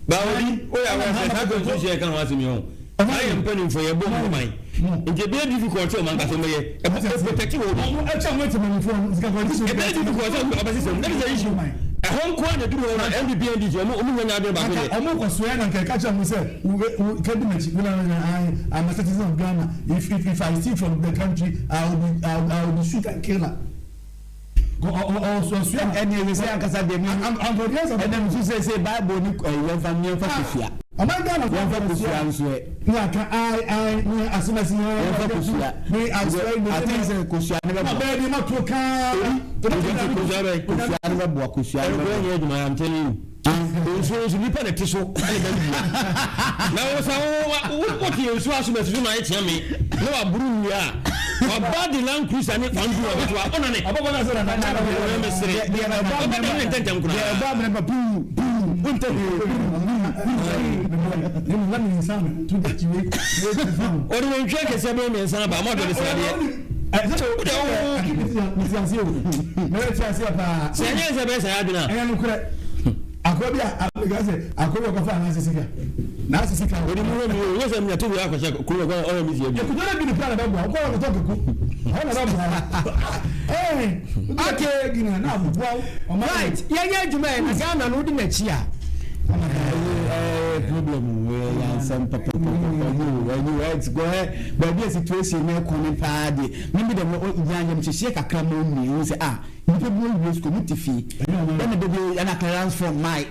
Bawoni, oh yeah, I go to share can watch me on. I am penning for your book of mine. It's a very difficult to manage a protective. That is the issue. A home corner do on MBB and DJ. I'm not swearing and catch up with I'm a citizen of Ghana. If I see from the country, I will be shoot and kill her. Also, swear and say, I'm for years and then you say, Bible, you from near Fatia. I'm not going to answer. As soon as you I think Kusia never not to come. I'm telling you. So it's a politician. Now, what you saw as tonight, Yummy. No, a broom, yeah. A body land cruise and it found you on it. problem where some papa go ahead but this situation na come party maybe the young to shake a camera you say people will use community fee then the an clearance from my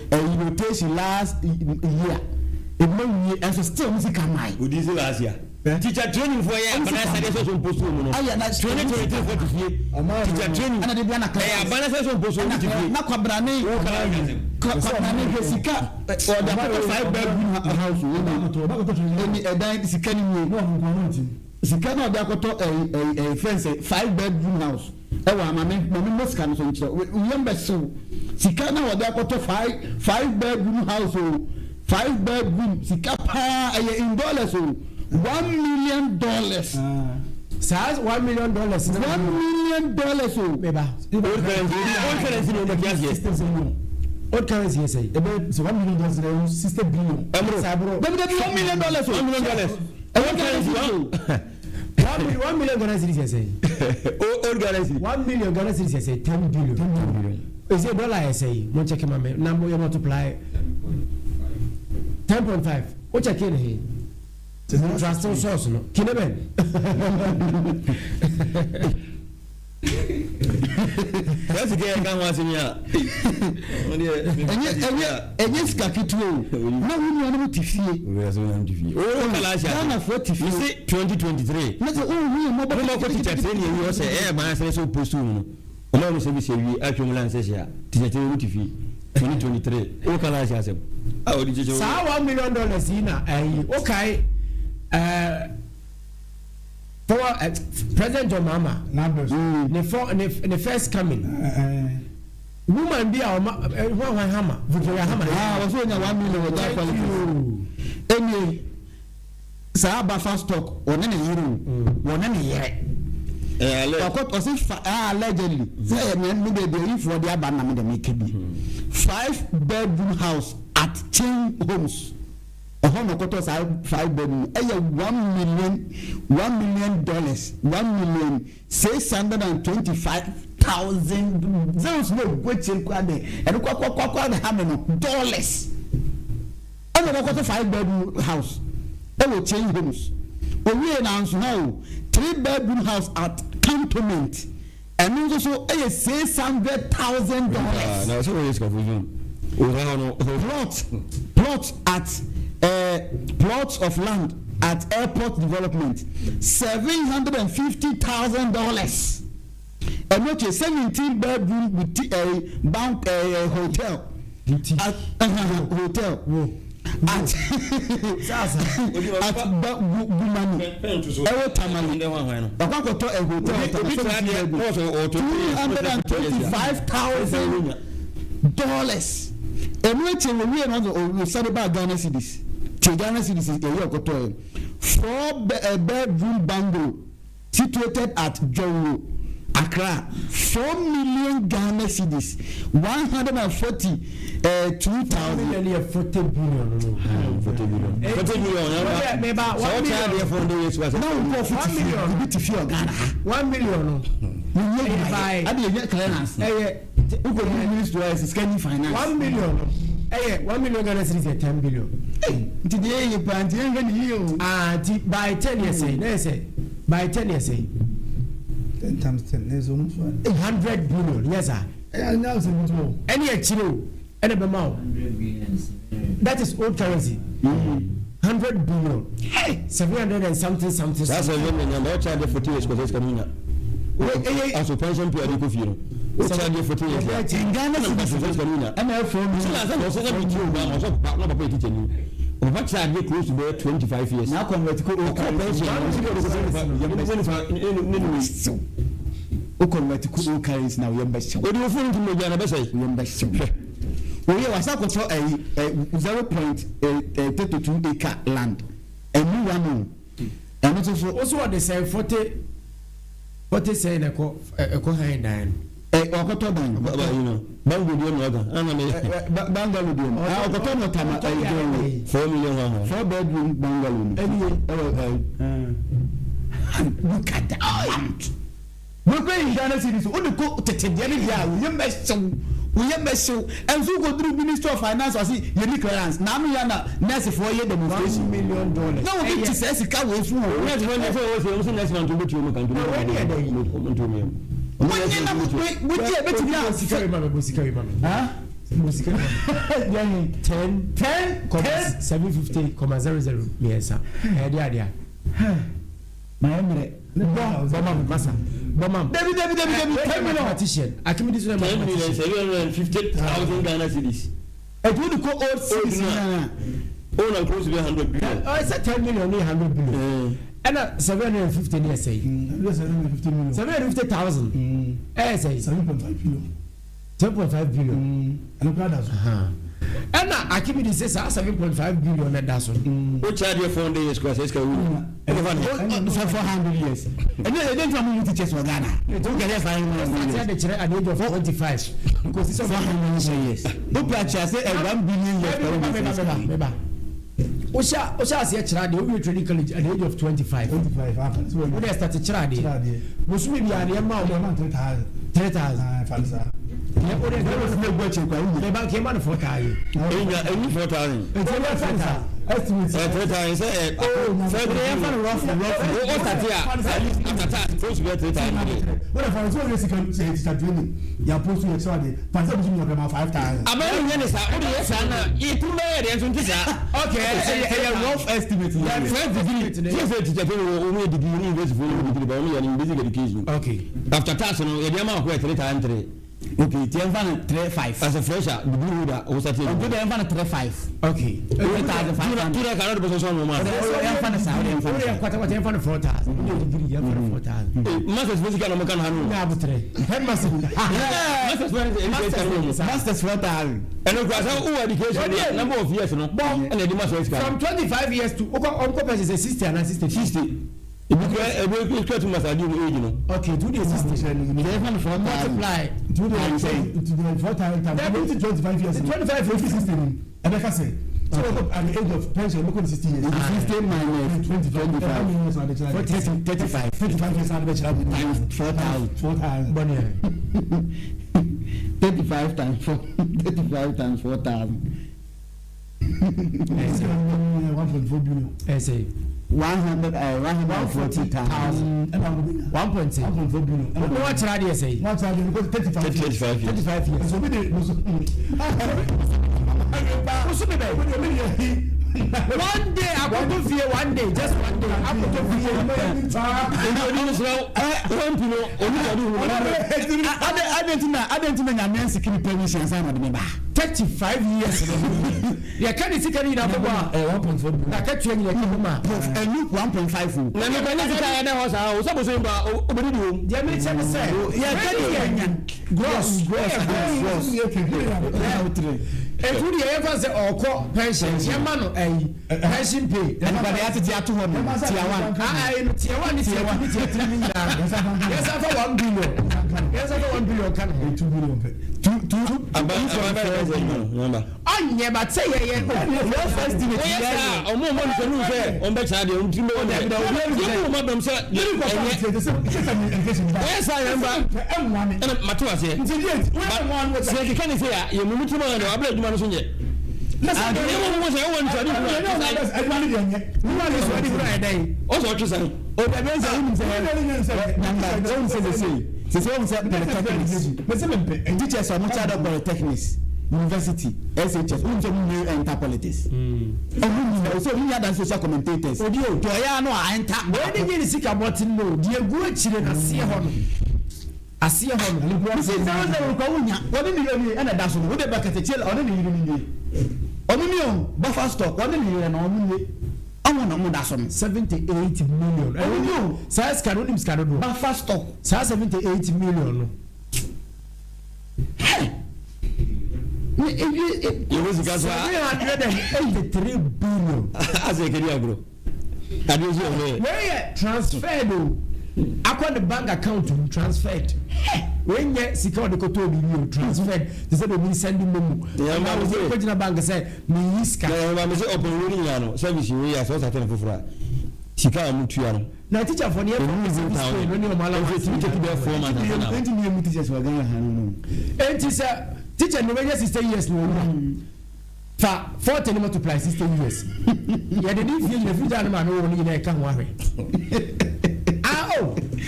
rotation last year and so still music my last year teacher training for you but I said so post no that's 2023 for teacher training and they na clear but I said so post na kwabrane kwabrane sika or the 5 bedroom house any edan sika ni no sika na dey akoto a fence 5 bedroom house e wa mama most can so nche we remember so sika na dey akoto 5 bedroom house 5 bedroom sika pa in dollars $1 million. Size $1 million. $1 million. What currency is it? So $1 million is $60 billion. $1 million. $1 million is old currency. $1 million is 10 billion. Is it dollar? I say, one check my number. You multiply 10.5. What check in here? Trust source no kineben that's again can was me enye skakituo na wunu anu tifie we so anu tifie o kalasha na 40 2023 na so wunu mo ko teacher training you say man say so post no o no say bi say wi atwomlan say ya teacher training tifie 2023 o kalasha say o di jeje sa $1 million ina okay for President John Mahama the first coming woman be our Hama Victoria Hama was only $1 million without qualification any Sahaba fast stock or any year allegedly say me for the abandonment the make be 5 bedroom house at chain homes. A home of 5 bedroom, $1 million, $1,625,000. There's no question, and dollars. And a 5 bedroom house. They will change homes. We announce now 3 bedroom house at Cantonment, and also $600,000. Now, so it's confusion. Plot at plots of land at airport development $750,000 and not a 17 bedroom with a bank hotel hotel at Bumani $225,000 and waiting we are sorry about Ghana cities. Ghana cities is a 4 bedroom bungalow situated at Joro Accra 4 million Ghana cedis 140 2,000 40 billion 40 billion so what child there for the years was now 1 million bit if you Ghana 1 million I did clearance who go minister is scanning finance 1 million 1 million Ghana cedis is 10 billion today you plan to by 10 years say by 10 years say 10 times 10 is almost 100 billion yes sir any actually any amount that is old currency 100 billion 700 and something that's a million and all charge for 2 years because it's coming up as a pension period you feel what charge for 2 years in Ghana is coming up and for me also that be true but also not pay teaching what charge you close to 25 years now convert to pension convert to currency now yemba what do you feel to me Ghana best yemba we was not control a 0.32 acre land a new one and also what they say 40 say a hand down okoto dan you know bango no ga ana me bungalow do okoto no tama 4 million 4 bedroom bungalow look at that we go in Ghana city so only go tete dia ya we yembeso and so go through Minister of Finance or see unique clearance na me ya na next 4 year demonstration $1 million no we be say sika we fu next one so next one to go to me can do we dey bet me am sika we mama 750,00 yes sir dia my emre Bomb. David. 10 million. Mathematician. Archimedes is 750,000 Ghana cedis. It would go old cities. All and close to 100 billion. Oh, it's a 10 million, 100 billion. And 750 years say. 750,000. I say 7.5 billion. 10.5 billion. And brothers. And Archimedes says 7.5 billion and that's one. What charge you for days because it's going for 400 years. And then they don't want to teach us Ghana. They don't get us at the age of 25 because it's 400 years. Don't say 1 billion years. Osha say Chiradi, we training college at the age of 25. 25 happens. When they started Chiradi, Musumi be an amount 3,000. Yeah, what is the budget? The bank came out 4,000. 4,000. Estimates. 3,000. What if I was always going to say it's a dream? You're supposed to extraordinary. For example, you have 5,000. I'm not going to say, okay, a rough estimate. Okay. After tax, the amount where 3,000. Okay, 3.5 as a fresher, the blue that was at 3.5. Okay. 3,500. Masters basically no can handle. Masters 4,000. And who education number of years no. And the masters from 25 years to Uncle is a 60 and 60. Okay, do the assistant. Multiply. Do the 4,000 times 25 years. 25 years system. And like I say, so at the age of pension, look at 60 years. 15 minus 25. 35 years out of the child times 4,000. 35 times 4. 35 times 4,000. 1.4 billion. I say 140,000. 1.4 billion. What should I say? What's that? Because 35 years. So we did. One day I go to fear. One day, just one day. I go to fear. I don't know. 35 years. Yeah, can you see? Can you know? 1.4 billion. I can't change your number. And look 1.5. Let me find out I was supposed to say. Gross. And who the ever say or call pension? Yamano, pension pay and but they to ato hɔ no tier 1 no tier 1 ni tier 2 ni tier 3 ni nyinaa yes afa 1 billion yes afa 1 billion kan 2 billion pɛ 2 number anye but say ye first estimate yes omo no say on be charge on timo on you mo bam say yes I remember and matu ase say can say ya mu timo na abla djuma no so nye na mo say won so teachers are much other polytechnics university SHS enter politics so we had social commentators to ya no enter we dey sika botin no die gu achire na se ho no asie ho no se zero ko wunya woni ni yemi na da so wo de ba Katakyie oni ni yiri ni oni ni o buffer stock oni ni yiri na oni ni amu na mu da so 78 million oni ni o size can oni miska do buffer stock 78 million no you was gas 383 billion as a career bro that is your where transfer do akwa the bank account transferred when you secure the koto bi transferred they say they send memo yeah we say ko jina bank say me yiska yeah we say open running ya no service we ya so certain fofora sika amutu ya no na teacher for near when you mala we say take be 4 months now 20 million teachers were going hanu no teacher teacher no when 60 years no fa 40 multiply 60 years ya dey need you future no man no won ni ka ho ahwe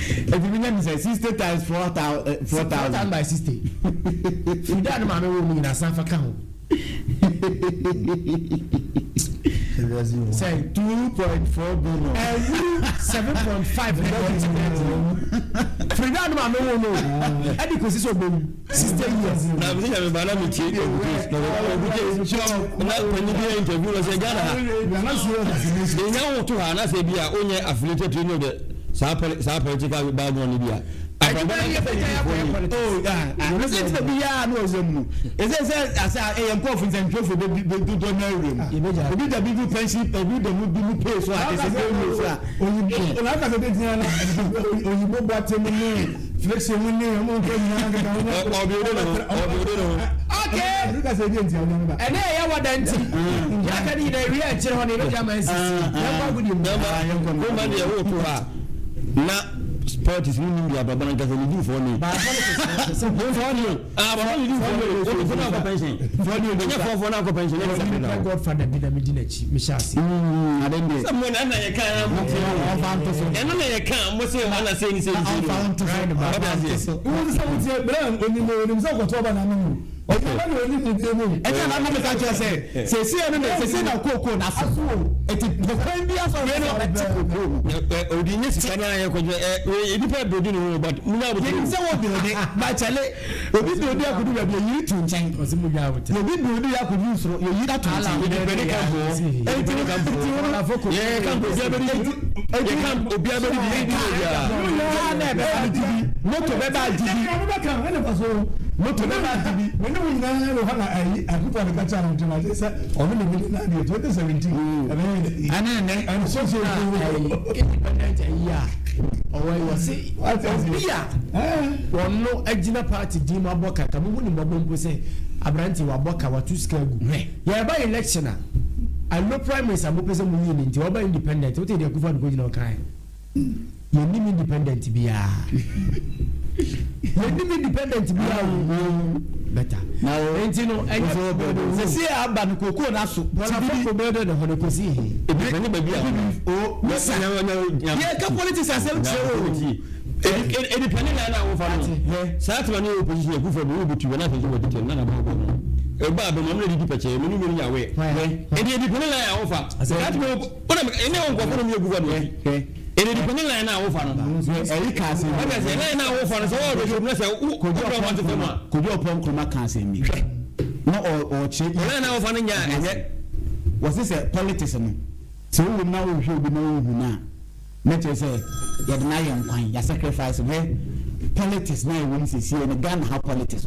if you mean say 60 times 4,000 by 60 future no man no won ni na san fa ka ho say 2.4 billion 7.5 Frida no man no no e di kosi so bom 60 years na bi ya me bana mi tie ko na pani bi interview no say Ghana na so de nya wo to ha na say bia onye affiliated to no de sa political background ni bia president bi ya no ozemu say asa enkofu nsenkofu be do na room obi da bi pension obi da mu bi pay so ati say no so oyibo na ka say tina na oyibo bate mu ni flex mu ni mo ko nyana ga obi no okay ka say bi ntia nyana ba ene ya wadanti ya ka ni na wi a kire ho ni be jama sisi ya kwa gudi mu ko ma de wo to ha na sport is winning the Abraham Gaza leading for me. But for leading for na pension. For na pension. Let Godfather be the midnight. Mishasi. Adende. Someone na ye kan mo. Eno na ye kan mo say na say ni say. Found to find about this. Who say Brian oni so ko to ba na mu. Okay. Ẹ na na me ka je say say na koko na so. Eti the friend bi aso we no bet. Odi ni sika na ye ko je edipa bodi no but muna bo. Ye say wo bi ode ba chale. Obi bi ode akudu ba bi yiri tu nchen. Osimu ja wote. Obi bi ode akudu soro ye yiri tu nchen. Edi kan bo. Enti ni kan bo. Na foko. Ye kan bo bi abedi. Ye kan obi abedi bi ya. Na be ba dibi. Moto be ba dibi. Moto be ba dibi. When we na no ha na ai akupa na kacha na tuna say onu le bi na dey 2017. And so independent ya. Owo yo say bia wonno agina party di ma boka ka mu ni mabombo say abranti wa boka wa tu skagu ya ba election a no primaries am pese mu yin nti oba independent o te dey kufa go gina kan you need independent bia you need independent bia better now enti no se se aba no koko na so ko be do hono ko si e bi ni ba bia o ye ka politics asem chero independent na wo fa no sa to na opposition e kufa no obutu na fa so wadite na ba go no e ba be mo na di peche me ni me nya we e di independent na wo fa sa to ona ene won ko no me kufa no ene independent na wo fa no e ka se na wo fa no so wo do na se ko do ma te fama ko do pon kroma kan se mi na o che na wo fa no nya enye wo se politics no se wo na wo hwe bi na wo hu na na che se ya de na ye nkwan ya sacrifice we politics na e won se sie ne Ghana ha politics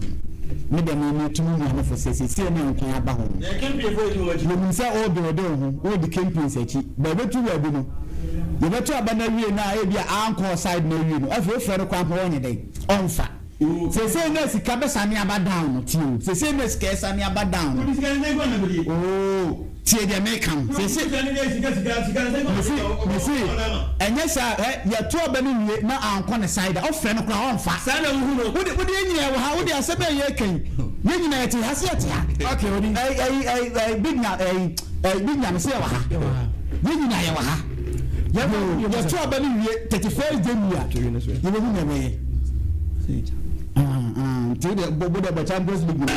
me dem me tumu no for say na nkan aba ho the campaign for you wachi you say all the ho all the campaign sechi ba betu wa bi no you betu aba na wie na e bia anko side na wie no afi ofere kwa ho onye dai onfa say na sika be sane aba down no ti o say na sika sane aba down no sika na go na bodi oh tie de make am say sika enye sa ya to aba ni wie na anko ne side ofere no kwa onfa sa na hu no wo de nyina wo ha wo de asebe ye kan ye nyina ye ti ha se ti ha okay odi big na se wa ha ye nyina ye wa ha ya to aba ni wie 31st January ye be hu na we ti de bobo de Champions League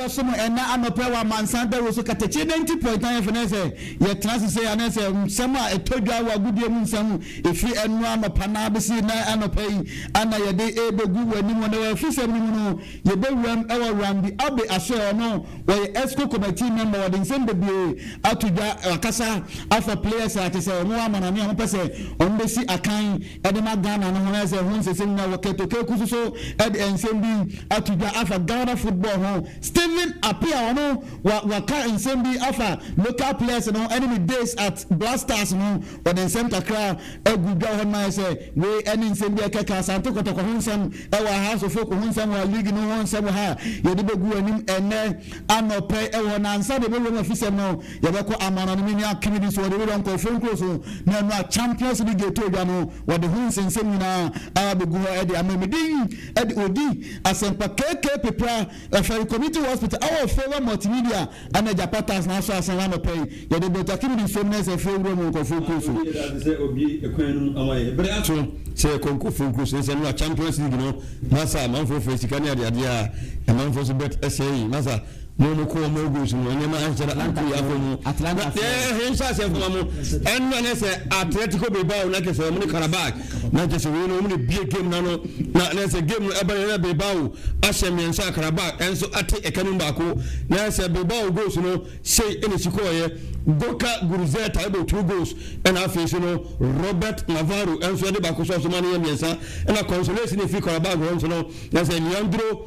some and anope wa mansanda wo so Katakyie 90.9 FM say ye class say ana say nsema etodwa wa gudie mu nsam efi enu anopa na be si na anopa yi ana ye de ebegu wani mo na wa fi sem ni no ye be wam e wa rambi abe ashe no wo ye esco committee member wa de nsem be bi atodwa akasa afa players ati say mo amana me am pese on be si akan e de ma Ghana no ho say hun se sem na wo ketoke kuso e de nsem bi atodwa afa Ghana football ho Steven appear no waka nsem bi afa local players no enemy days at Blasters no or the same takra egudwa ho na say we any nsem bi ekeka santo kotoko ho nsem e wa house of folk ho nsem wa league no ho nsem ha ye de begu anim ene anope e wo na nsa de be wo afisem no ye be ko amana no mini Archimedes so de we don ko phone close na no Champions League to dwa no wo de ho nsem nyina a begu ho e de amemedin e de odi asempa keke pepra afari committee hospital our favor multimedia and Japatas na so asan no pay ye de Katakyie so na say favor mo ko focus so say obi ekwenu amaye bre ato say konko focus say no Champions League no masa man for sika ne ade a man for so bet say masa no ko mo go so no nyama anchara anko ya ko mu Atlanta he nsa se fuma mu en no ne say Atletico Bilbao na ke so mo ni Karabakh na ke so no mo ni bie game na no na ne say game no e ba na Bilbao ashem nsa Karabakh en so ate ekanu ba ko na say Bilbao goals no say ene sikoye Goka Guruzeta able 2 goals and afi so no Robert Navarro en so de ba ko so so mani yemsa na consolation fi Karabakh won so no na say Leandro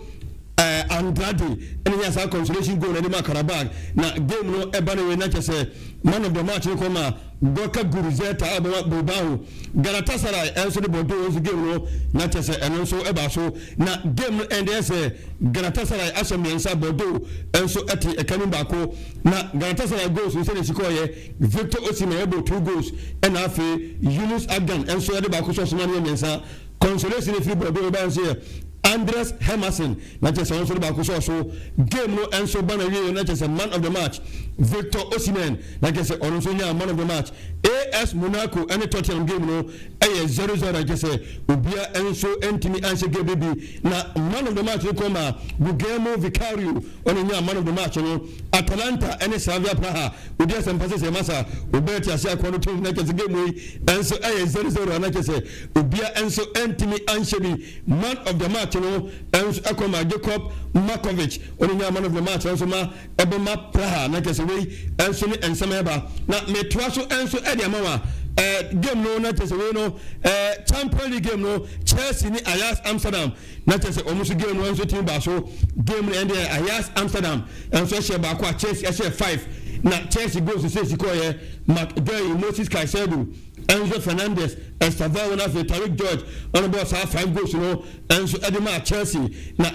Andrade and he has a consolation goal in the Karabakh na game no ebane we na say man of the match no come Goka Guruzeta aba Bilbao Galatasaray and so the Bordeaux game no na say and so eba so na game no end say Galatasaray asem yensa Bordeaux and so ati ekanu ba ko na Galatasaray goals we say the sikoye Victor Osimhen able 2 goals and afi Yunus Agdan and so the ba ko so mani yensa consolation fi Bordeaux ba say Andres Hermansen na just also ba ko so game no and so bana we na just man of the match Victor Osimhen na just on so man of the match AS Monaco and Tottenham game no 0-0 just obia and so entimi answer game baby na man of the match come Guillermo Vicario on man of the match no Atalanta and Slavia Praha Odiasempa say masa obeti asia ko no to na just game we and so 0-0 na just obia and so entimi answer man of the match no and so akoma Jacob Markovic on man of the match and so ma ebema Praha na just we and so ni ensema ba na metwa so and so edi amawa game no na tese we no Champions League game no Chelsea ni Ajax Amsterdam na tese omuso game no nso team ba so game no end Ajax Amsterdam enso share ba kwa Chelsea share 5 na Chelsea goals say sikoye McGuire Moses Caicedo Enzo Fernandez Estevao na Tariq George on about 5 goals no enso edema Chelsea na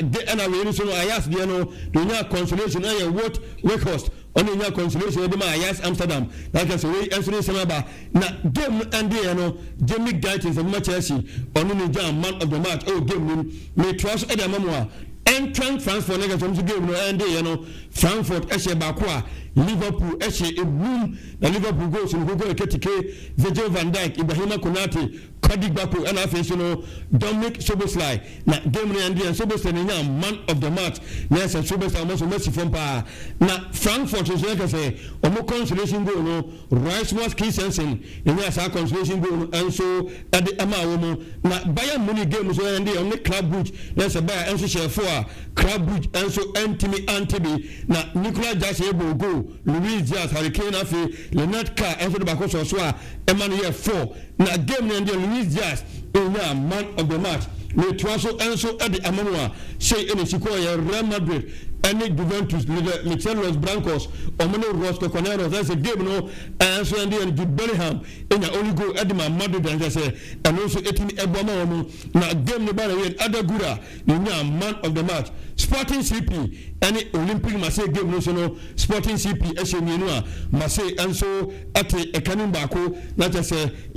we so no Ajax de no do consolation na ye what Weghorst on in your consolation with my Ajax Amsterdam like I say we enso semaba na game and there no Jamie Gaitins of Chelsea on in the man of the match game me trust edamamwa entrant Frankfurt niggas from the game no and there no Frankfurt eshe bakwa Liverpool eshe a boom na Liverpool goals in Hugo Ekitike Virgil van Dijk Ibrahima Konate Cody Gakpo and after no Dominic Szoboszlai na game no and there Szoboszlai na man of the match na say Szoboszlai almost Messi from pa na Frankfurt is like I say omo consolation goal no Rasmus Christensen in ya sa consolation goal and so at the amawo na Bayern Munich game so and there on the club bridge na say Bayern and so share 4 club bridge and so Antibi na Nicolas Jackson able go Luis Diaz Hurricane afi Leonard Carr and so the back so Emmanuel 4 na game and Luis Diaz na man of the match me twaso enso at the Amanwa say any Sikoya Real Madrid and Juventus leader Michelos Blancos Omano Rosco Coneros that's a game no and so and Jude Bellingham in the only go at the Madrid and say and also 18 Ebama na game no bad with Adagura na man of the match Sporting CP any Olympic Marseille game no so no Sporting CP Eshenua Marseille and so at a cannon bako not just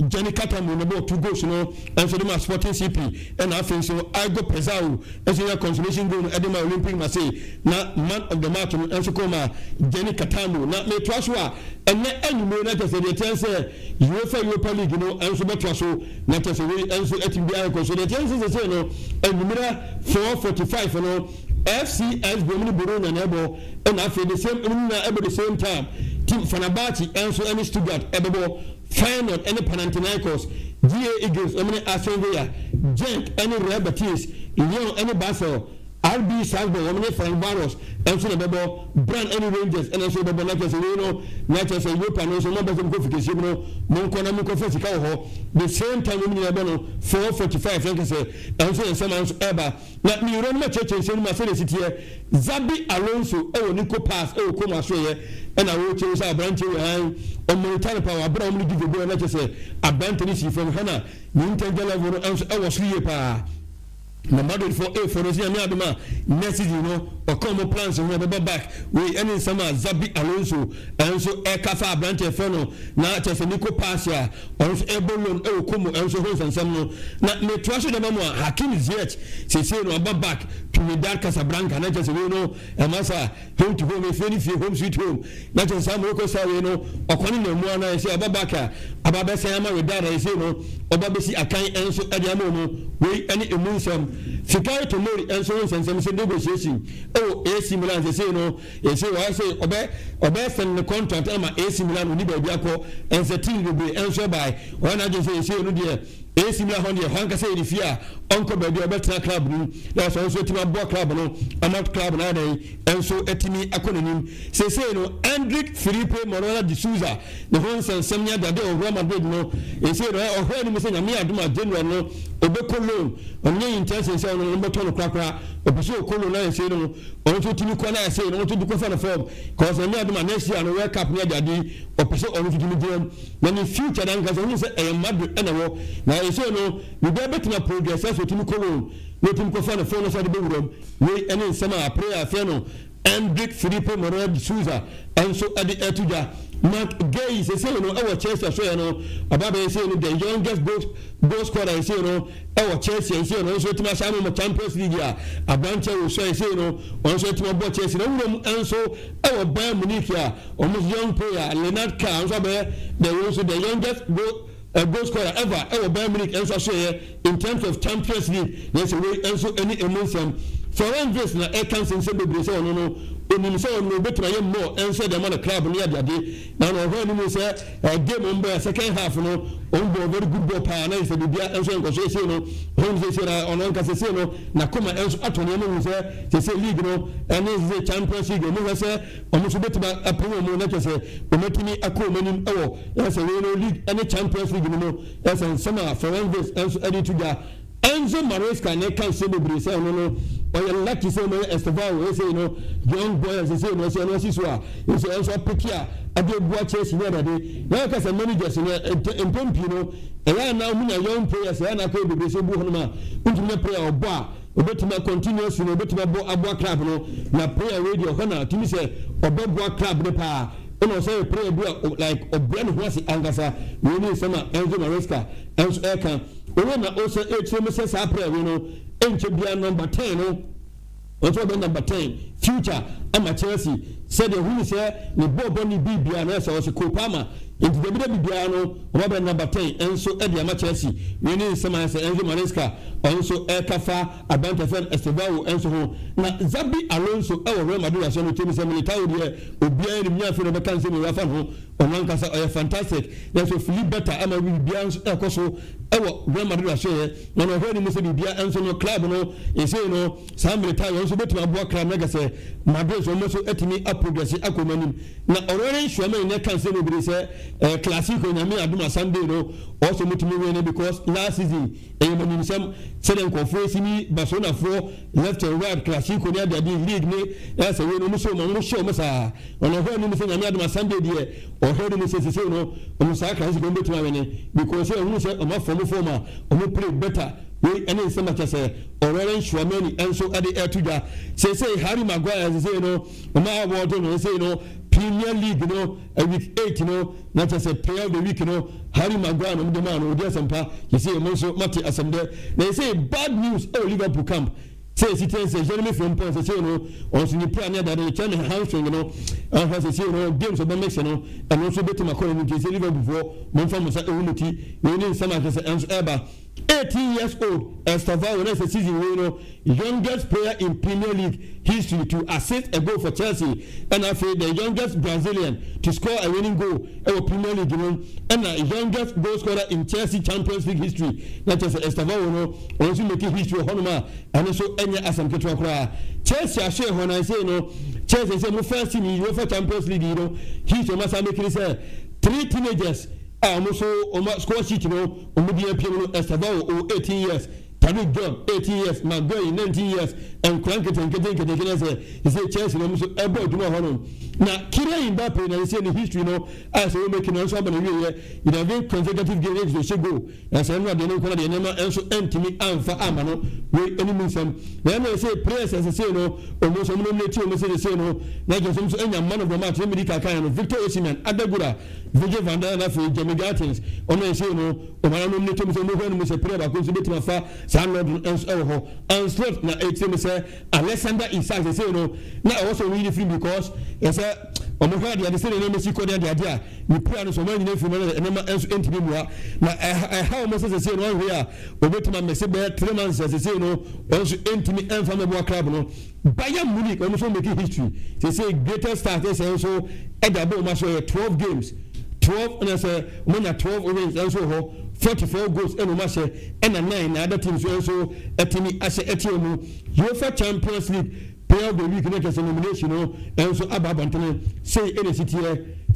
Johnny Katamu no 2 goals no and so the Sporting CP and I think so I go Pesau as a consolation goal at the Olympic Marseille na man of the match and so come Johnny Katamu na me twaswa and any more not just the chance UEFA Europa League no and so better so not just we and so at the so the chances say no and number 445 no FCS Bomini Buron and Ebo and after the same able the same time team Fenerbahce and so any Stuttgart Ebo Feyenoord any Panathinaikos GA Eagles any Aston Villa Genk any Real Betis Lyon any Basel RB Salzburg any Ferencváros and so Ebo Brand any Rangers and so Ebo like as you know like as Europa no so number some qualification no Monkona Monkofe Sikaho the same time we Ebo 445 like I say and so some Eba na mi ro na church say ma say city Zabi Alonso e Nico pass e ko ma so ye e na wo che say branch we han o military power abra o give go na say abantani si from Hana ni intengela wo and so e wo so ye pa na model for a for Rosia Adoma next you know or come plans we be back we any sama Zabi Alonso and so e kafa branch e no na che Nico pass ya or so e bolon e ko mo and so ho sansam no na me twasho da mo Hakim Ziyech say no back to Wydad Casablanca na che we no e masa home to home if any home sweet home na che sam ko say we no okoni na mu ana say ababaka ababa say ama Wydad I say no obabesi akan and so e dia mo no we any emunsam Fikai to Mori and so on some negotiation. Oh, AC Milan say no, you say I say Obe send the contract ama AC Milan will be Biako and the team will be answered by one I just say no dear. AC Milan on the Hanka say the fear Uncle Baby Better Club that's also to my boy club no I'm not club na day and so etimi acronym say no Hendrik Felipe Morona de Souza the whole Semia that day of Real Madrid no he say oh when me say na me aduma general no obeko loan on your intention say no number 2 kwakwa obiso okolo na say no on to timi kwa na say no to do for the form cause na me aduma next year no World Cup near jadi obiso on to timi dem na the future dan ka say e Madrid na wo na say no we be better progress so timi kolon no timi ko fa na phone so de bewuram we any sama prayer fe no Hendrik Felipe Morona de Souza and so at the etuja Mark Gay say no our Chelsea so no ababa say no the youngest goal scorer say no our Chelsea say no so tima samu mo Champions League ya abanche wo so say no on so tima bo Chelsea no and so our Bayern Munich ya almost young player Leonard Carr so be the youngest goal scorer ever Bayern Munich and so in terms of Champions League there's a way and so any emotion for one dress na e can sense be say no enim so no betu aye more enso dem on the club no yade na no ho ni mu say game on be second half no on go very good ball pa na say bibia enso enko so no hon say na on ka say no na koma enso atoni mu say league no and say champions league no say on so betu apro mu na say o metimi akomanim ewo say we no league any champions league no as in summer for English enso edi to ga Enzo Maresca ne kan se bebre say no or you like to say no Esteban we say no young boys say no say no siswa you say Enzo Pikia ade bua Chelsea na dey na ka say managers no empompi no e ya na mu na young players ya na ko bebre so bu hono ma ntumi player obo a obetima continuous no obetima bo abo club no na player we dey hono timi say obo club ne pa ono say player do like obrand who say angasa we need some Enzo Maresca Enzo Eka we na also HMS say player we know enche bia number 10 no also be number 10 future ama Chelsea said the who say ni bobo ni bibia na say was Kopama into the bibia no oba number 10 enso e dia ma Chelsea we need some say Enzo Maresca also Ekafa Abantafen Esteban enso ho na Zabi Alonso e wo Real Madrid aso no temi say military dia obia ni mia fi no be kan say ni rafa ho onan ka say fantastic there's a Philip better ama bibia enso e koso e wo Real Madrid aso ye na no ho ni mo say bibia enso no club no e say no some military enso betima bo club na ga say Madrid so mo so etimi progress akomanim na orore nhwame ne kan say no bi say classico na me aduma Sunday no also mutimi win because last season manim sam say dem conference ni Barcelona for left and right classico ni ade league ni ya say we no so mo show mo sa ono ho ni say na me aduma Sunday die o ho ni say no o sa classico mbetu win because say who say o ma form o mo play better we any say much say orore nhwame ni enso ade etuja say Harry Maguire say no o ma award no say no Premier League no week 8 no not just a player of the week no Harry Maguire no the man Odiasempa you see Monso Mati Asande they say bad news Liverpool camp say citizens say Jeremy from point say no on the plan that they turn hamstring no and say no games of make no and also better Macron in say Liverpool before Monfort Musa Unity you need some as ever 18 years old Esteban when it's a season we know youngest player in Premier League history to assist a goal for Chelsea and after the youngest Brazilian to score a winning goal in Premier League and the youngest goal scorer in Chelsea Champions League history not just Esteban we know also making history honoma and also enya asam ketwa kra Chelsea a share when I say no Chelsea say mo first team in UEFA Champions League you know history must make it say 3 teenagers almost score sheet no omudia piem no Esteban 18 years Tariq John 18 years Maguire 19 years and Cranket and Katakyie say he say Chelsea no so ebo duma hono na Kylian Mbappe na say the history no as we making also about the year in a very consecutive games they should go and say no dey no kola dey nema enso entimi amfa amano we enemy some na say players as say no almost no neti o say no na just so enya man of the match medical kan no Victor Osimhen Adagura Virgil van der Leyen for Jamie Gatins ono say no o man no neti o no when say player ba ko so betima fa Sanlord and slot na 18 say Alexander Isak say no na also really free because say omoka dia say na Messi ko dia dia ni player no so man ni free na ma enso entimi mu na how mo say no we a obetima Messi be 3 months say no enso entimi enfa me bo club no Bayern Munich almost making history say greatest start say so edabo ma show 12 games 12 and say when 12 wins also 44 goals and match and 9 other teams also etimi ase etiemu UEFA Champions League player of the week next nomination no and so ababantene say any city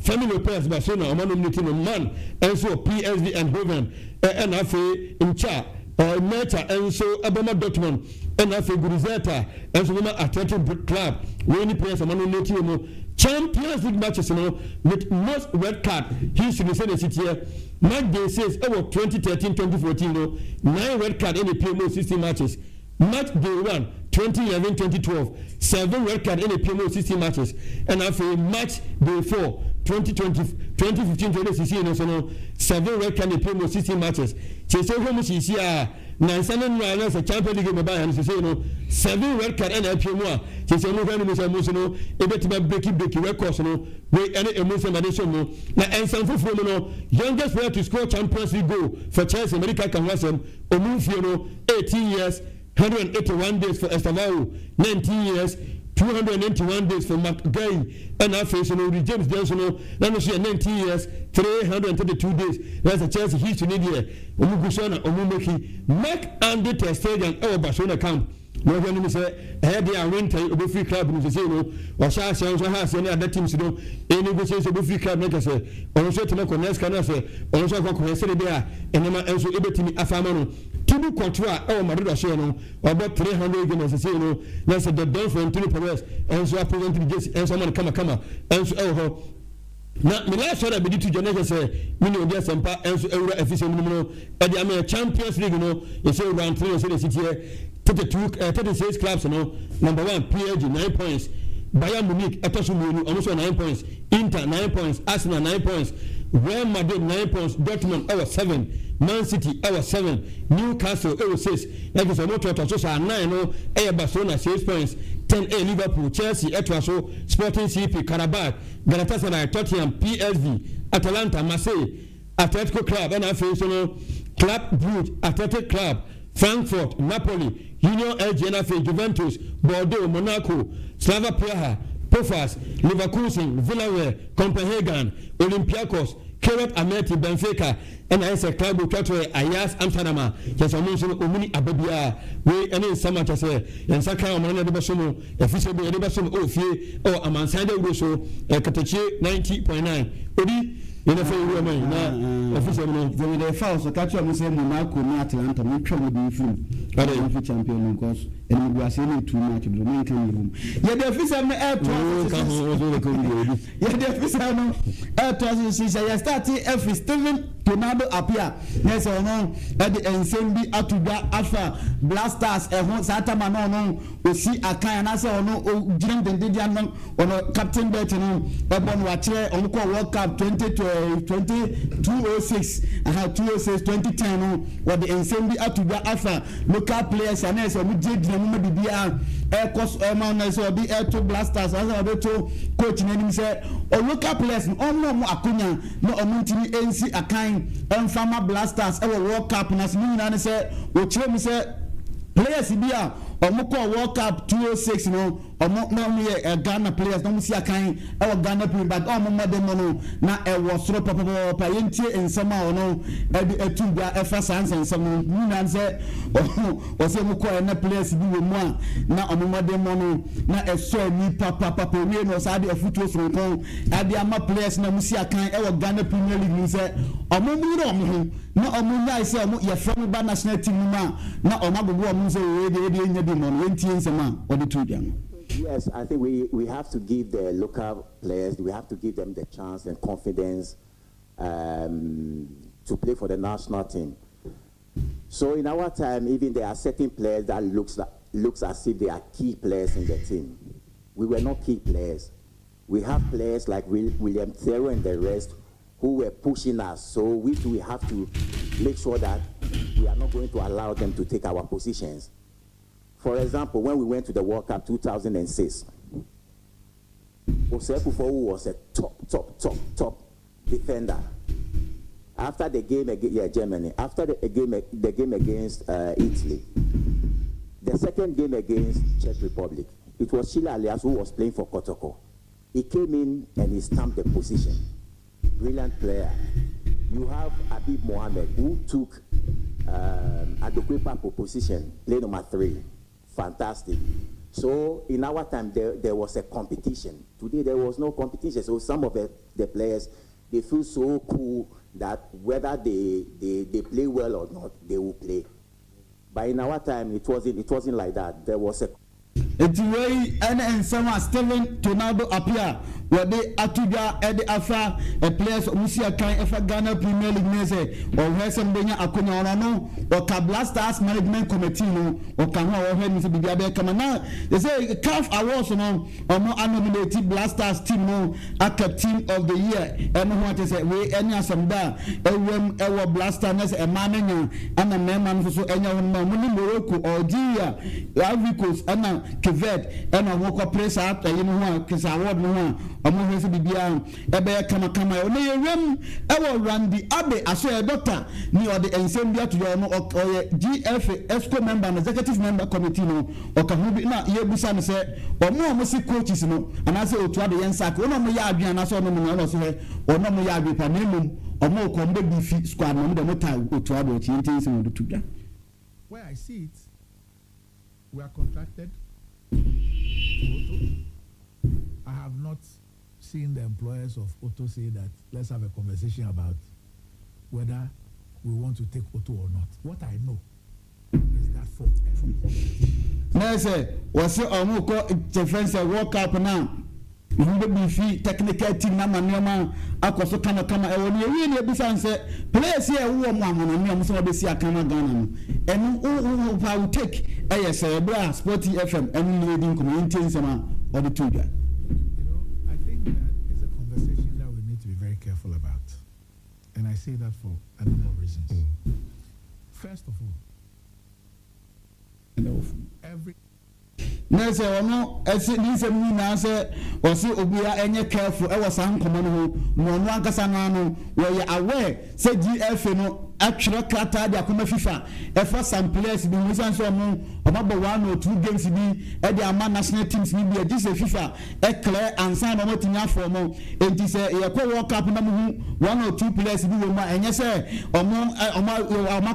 family players Barcelona o man nominating man and so PSV and Hoven and afi in cha Meta and so Abama Dortmund and afi Gurizeta and so Athletic Club when the players are nominating Champions League matches with most red card history in the city match day says over 2013-2014 9 red card in the PMO 60 matches match day 1 2011-2012 7 red card in the PMO 60 matches and after match day 4 2015-2016 7 red card in the PMO 60 matches say home is here Nansana no na Champions League meba ya say no 7 red card and PMO say no when mo say mo no e betima break records no we any emotion addition no na ensanfo from no youngest player to score Champions League goal for Chelsea America can wasem omunfie no 18 years 181 days for Esteban 19 years 291 days for McGuy and our face and James Johnson. Now 19 years, 332 days. That's a chance he's to India. Omugusana, Omumeki, Mark Andy Testadian, our Barcelona camp. No one say, I had the winter of the free club in the zero, or Shah Sounds has any other teams to do. Any negotiations of the free club, like I say, or so to make on Nesca, or so for there, and then also able to meet a family. Tibu Contra, or Madrid Shano, or about 300 games as a zero. That's the Don for Antonio Perez, and so I presented this, and someone come, and so now, the last one I did to Jonathan say, Odiasempa, and so efficient numero, and the American Champions League, you say round 3 or city 36 clubs, number 1, PSG 9 points, Bayern Munich, Atosumuni, almost 9 points, Inter 9 points, Arsenal 9 points, Real Madrid 9 points, Dortmund over 7, Man City over 7, Newcastle over 6, like it's a motor to 9, Barcelona 6 points, 10 Liverpool, Chelsea, Etwaso, Sporting CP, Karabakh, Galatasaray, Tottenham, PSV, Atalanta, Marseille, Atletico Club, NFL, Club Brugge, Athletic Club, Frankfurt, Napoli, Union LGNFA, Juventus, Bordeaux, Monaco, Slava Praha, Pofas, Leverkusen, Villarreal, Copenhagen, Olympiacos, Kerot Ameti, Benfica, and I say Club Utrecht, Ajax Amsterdam, just a mention of Omuni Ababia, we any summer to say, and Saka, Omana de Basumo, officially de Basum, Ofie, or Amansada Russo, Katakyie 90.9. Odi, in a fair woman, officially, the first, catch up with Monaco, Atlanta, we trouble the film, but I am champion, of course, and we are saying too much of the main room. Yet the officer of the airport, yet the officer of airport, she said, starting every Steven Tornado appear. Yes or no, at the Ensemble Atuga Alpha Blasters, a home Satamano, no, we see a kind answer or no, Jim the Didian or Captain Burton, Ebon Watcher, Uncle World Cup 2006, and how 206 2010, what the Ensemble Atuga Alpha local players and as we did the moment the air cost airman or the air to Blasters, as I to coach name say, or local players, no more Akunya, no Omuntini NC a kind. Farmer Blasters ever World Cup and as me say which me say players here or World Cup 206 no or no Ghana players no see a kind our Ghana player but all more than no na was so papa yenti in summer or no e two their first and some me say or say muko na players bi we mu na more than no na e so ni papa we no say the football from kon e ama players na musi a kind our Ghana Premier League ni say omo mu no na omo nyai say omo ye from ba national team ma na omo gogo omo say we dey nya bi mon wenti nsema or the two jam. Yes, I think we have to give the local players, we have to give them the chance and confidence to play for the national team. So in our time, even there are certain players that looks as if they are key players in the team. We were not key players. We have players like William Thero and the rest who were pushing us. So we have to make sure that we are not going to allow them to take our positions. For example, when we went to the World Cup 2006, Oseku was a top defender. After the game against Germany, after the game against Italy, the second game against Czech Republic, it was Chile Alias who was playing for Katakyie. He came in and he stamped the position. Brilliant player. You have Habib Mohamed who took Adokwepa position, play number 3. Fantastic. So in our time, there was a competition. Today, there was no competition. So some of the players, they feel so cool that whether they play well or not, they will play. But in our time, it wasn't like that. There was a It's way and someone Steven Tornado appear where they atuga the afa a players Musia can ever Ghana Premier League mese or where some Benya Akunya no or Blasters Management Committee no or can or when Mr. Bigabe come now. They say CAF awards no or no nominated Blasters team no at team of the year and what is it we any some da our Blasters a man and a man so any Morocco or Algeria Ivory Coast and Kivet and a walk press out you know kisa award no ɔmo hwɛ sɛ bibia ɛbɛyɛ kama ɔno yɛwɛm ɛwɔ Randy Abe aso yɛ doctor ni ɔde nsɛm bi ato yɛ no ɔyɛ GF ESCO member no executive member committee no ɔka ho bi na yɛbusa no sɛ ɔmo si coaches no anaasɛ otua de yɛn sack ɔno mo yɛ adwene anaasɛ ɔno mo no ɔno so hɛ ɔno mo yɛ adwene pa na mmom ɔmo kɔ mbe bi fi squad no mo de mo ta otua de ɔkyi ntin sɛ mo de tu dwa. Where I see it, we are contracted to Otto. I have not seen the employers of Otto say that let's have a conversation about whether we want to take Otto or not. What I know is that for Nese, was it Omuko defense World Cup now? You will be free technical team na manioma akoso kama ewoni ewi na ebisa nse players here wo mo amono mi amuso be si akama Ghana no enu I will take bra Sporty FM enu leading community nsema or the two. I think that it's a conversation that we need to be very careful about, and I say that for a number of reasons. First of all, every Nese ono ese nisem ni na se osi obia enye careful e wasa nkomo no ho no ankasa na no we aware say GF no atwere krata de akoma FIFA e for some players bi musan so mo omabo 1 or 2 games bi e de ama national teams ni bi e di se FIFA e clear ansa na mo tinya for mo enti se ye ko World Cup na mo 1 or 2 players bi wo ma enye se omo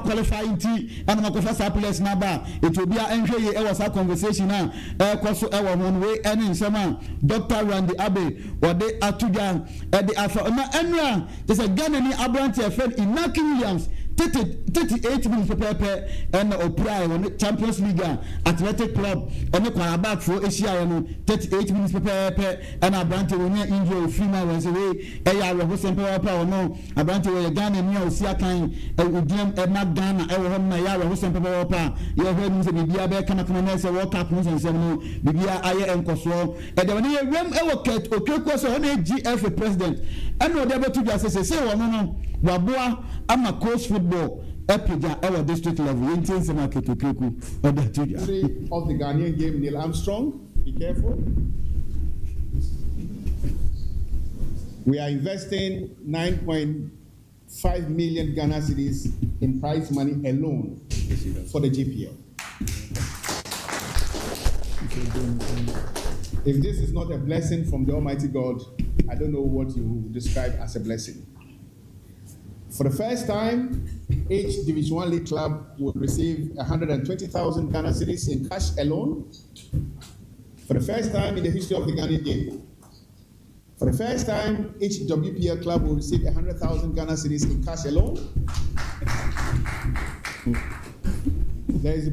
qualifying ti and mo ko fa players na ba etobia enhwe ye e wasa conversation na kwaso ewo mon we ene nsema Dr. Randy Abe wode atuga de afa na enra there's a Ghana ni Abrante friend Inaki Williams 38 minutes per and opera on Champions League Athletic Club and the quarterback for Asia 38 minutes per and Abrante when you injure free now was away Odiasempa power no Abrante we Ghana ni o sia kan Odiam na Ghana e wo na Odiasempa power pa you heard me say bibia be kama na say World Cup no nsem no bibia aye enkoso e de when you rem e wo ket okeko so na GF president and no dey betu just say wo no waboa ama coach football epiga our district level in some market to keku of the Ghanaian game. Neil Armstrong, be careful. We are investing 9.5 million Ghana cedis in prize money alone for the GPL. If this is not a blessing from the Almighty God, I don't know what you would describe as a blessing. For the first time, each Division 1 League club will receive 120,000 Ghana cedis in cash alone. For the first time in the history of the Ghanaian game. For the first time, each WPL club will receive 100,000 Ghana cedis in cash alone. There is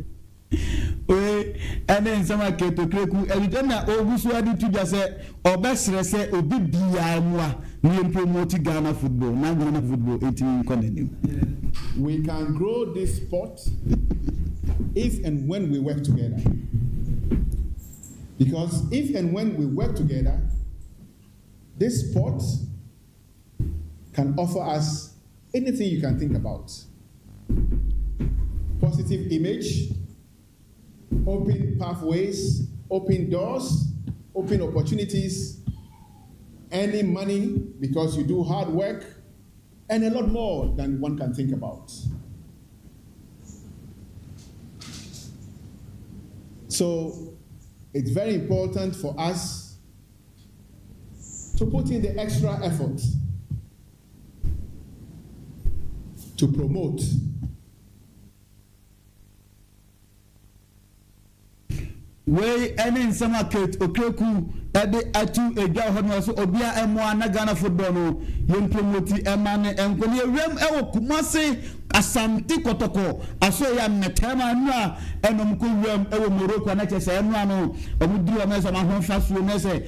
and then some market to keku and then ogusu adi to just say obesre say obi bia mua ni promote Ghana football na Ghana football 18 continue. We can grow this sport if and when we work together. Because if and when we work together, this sport can offer us anything you can think about. Positive image, open pathways, open doors, open opportunities, earning money because you do hard work, and a lot more than one can think about. So it's very important for us to put in the extra effort to promote we any in some market okeku ade atu eja hono so obia emo na Ghana football no yem promote emane enkoni ewem ewo Kumasi Asante Kotoko aso ya metema nua enom ko wem ewo Morocco na chese enua no omudi o mesa ma honfa so mese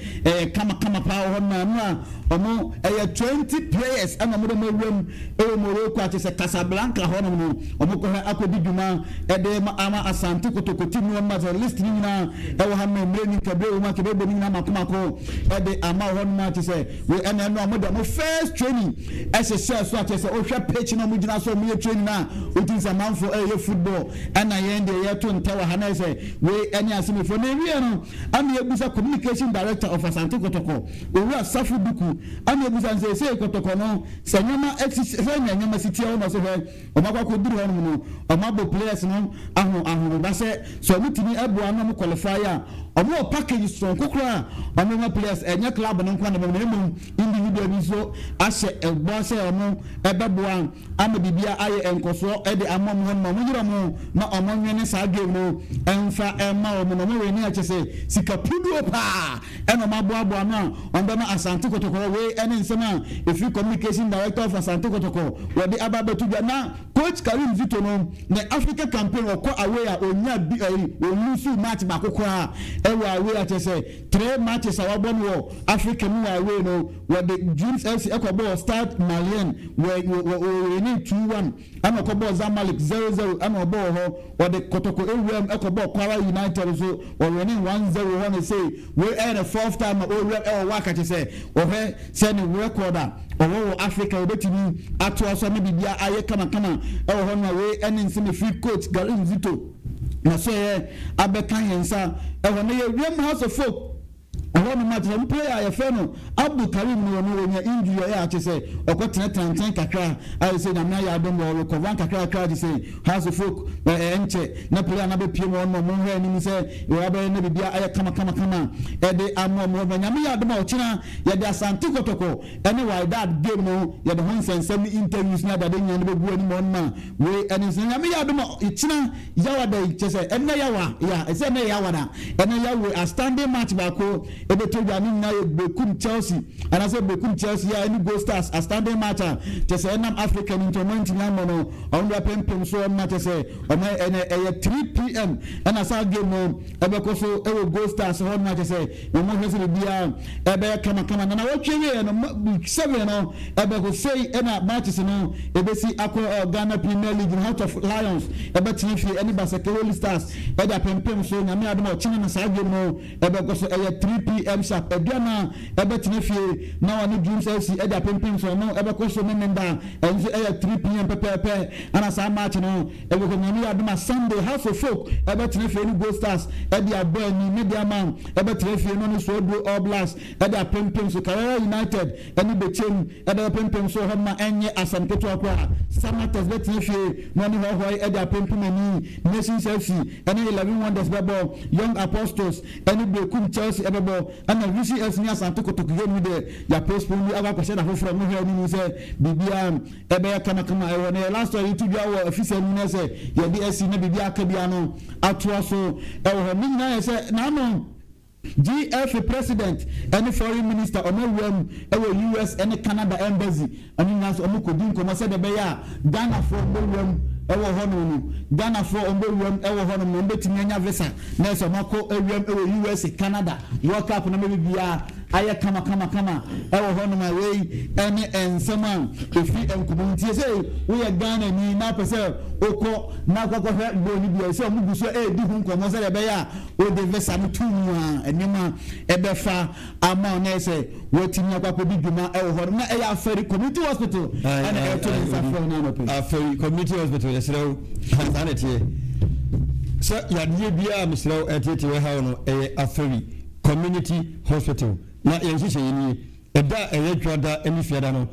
kama pa ho na nua omo 20 players enom do wem ewo Morocco chese Casablanca ho no omo ko akodi djuma ede ama Asante Kotoko timu no ma list ni na ewo ha me mreni kabe o ma kebe boni na makoma ko ede ama ho no ma chese we ene no mo first training ese so chese o hwe pitch no mo gina so mo training team na uti zaman for football and I end the year to ntawa hana say we any asimi for na wi no am ye busa communication director of Asante Kotoko owura Safu Duku am ye busa say Kotoko no sanyama exercise nyama city o no so he o makwa ko duru hono no o mabo players no ahu ba say so mutini eboa no qualify a o package strong kokra o mo players enya club no kwa na mo individual bi so ahye ebo say o mo ebeboa am bibia aye enkoso e de amom ho mo yira mo na o mo nwene sa game no emfa emma o mo no we ni ache say sika pudu pa e no maboa no on be ma Asante Kotoko we ene nsema if you communication director of Asante Kotoko we de ababetu na coach Karim Zito no na Africa campaign o ko away a onya bi olusu match ba kokora e wa away ache say 3 matches awabon wo Africa mu away no we the Dreams FC ekobo start Malian we need 2-1 ama ko ball Zamalek 0-0 ama ball ho we the Kotoko ewem ekobo Kwara United so we winning 1-0 one say we air the fourth time we waka che say o he say ni recorder o Africa obetimi ato aso me bibia aye kama e ho na we ene nseme free coach Karim Zito na so abekan yensa e ho na ye wiem house of folk ọwọ́n match na player yẹ fẹ́ no Abdul Karim ni wọ́n wọ́n yẹ injury yẹ àti sẹ́ ọkọ̀ tẹ̀ntẹ̀ntẹ̀n kakra ayé sẹ́ na mìíràn yà dọ́m wọ́n lọ kọ̀van kakra ti sẹ́ house of folk ẹ̀ǹkyẹ̀ na player na bẹ pie wọn mọ̀ mọ̀ hẹ́ ni sẹ́ ìwà bẹ́ẹ̀ ne bìbí ayẹ kama ẹ̀dẹ̀ amọ̀ mọ̀ bẹ̀ nyàmú yà dọ́m ọ̀kyinà yẹ̀dẹ̀ Asante Kotoko ẹni wà that game no yẹ̀dẹ̀ hàn nsẹ̀nsẹ̀m interviews ní adade nyàn bẹ bu ẹni mọ̀ ọ́nma wẹ̀ ẹni nsẹ̀ nyàmú yà dọ́m ọ̀kyinà yàwà dẹ̀ kyesẹ̀ ẹnẹ yàwà yà ẹsẹ̀ ẹnẹ yàwà dà ẹnẹ yàwà a standing match baako ebetoja ni na bekum Chelsea and I say bekum Chelsea ya any Gold Stars a standing match to say nam African Intermonti na no on the pempem so na to say on 3 p.m. and I saw game no ebeko so e Gold Stars on na to say no mo hwese bia ebe kama na wotwe no 7 no ebeko say na matches no ebesi akọ Ghana Premier League House of Lions ebe tinifi any Basekewoli Stars e da pempem so nyame adom chine na sa game no ebeko so 3 p.m. sharp eduana ebetine fie na wani Dreams FC edia pimpim so no ebeko so memenda enzo 3 p.m. pepe ana sa match no ebeko nyami aduma Sunday House of Folk ebetine fie ni Gold Stars edia boy ni media man ebetine fie no so do All Blacks edia pimpim so Karawa United eni bechem edia pimpim so homa enye Asante Kotoko Samatas betine fie no ni ho edia pimpim ni Nations FC eni 11 Wonders bebo Young Apostles eni bekum Chelsea ebebo ana VCS ni Asante Kotoko yemi de ya postpone ni aba kwese na foforo no hwe ni se bibia ebe kama e wona last year itu bia wo official ni se ya DS na bibia ka bia no atoa so e wo ni na se na no GF president any foreign minister omewem ewo US any Canada embassy ani na so omukodi nkomo se de be ya Ghana for omewem ewo hono nu Ghana for omewem ewo hono no mbetimi anya visa na so mako ewem ewo US Canada World Cup na me bia aye kama ewo hono ma we any ensema efi community say we Ghana ni na pese oko na kwakọ hwe bo ni bia say omuguso di hu nkomo se de be ya o de visa mutumu enema ebefa ama na say wetimi akwakọ bi dwuma ewo hono na eya Aferi Community Hospital and Aferi Community Hospital yesrew hanzanetie so yadie bia misrew etete we ha no Aferi Community Hospital na yenhihye yini eda eyadwada emifiada no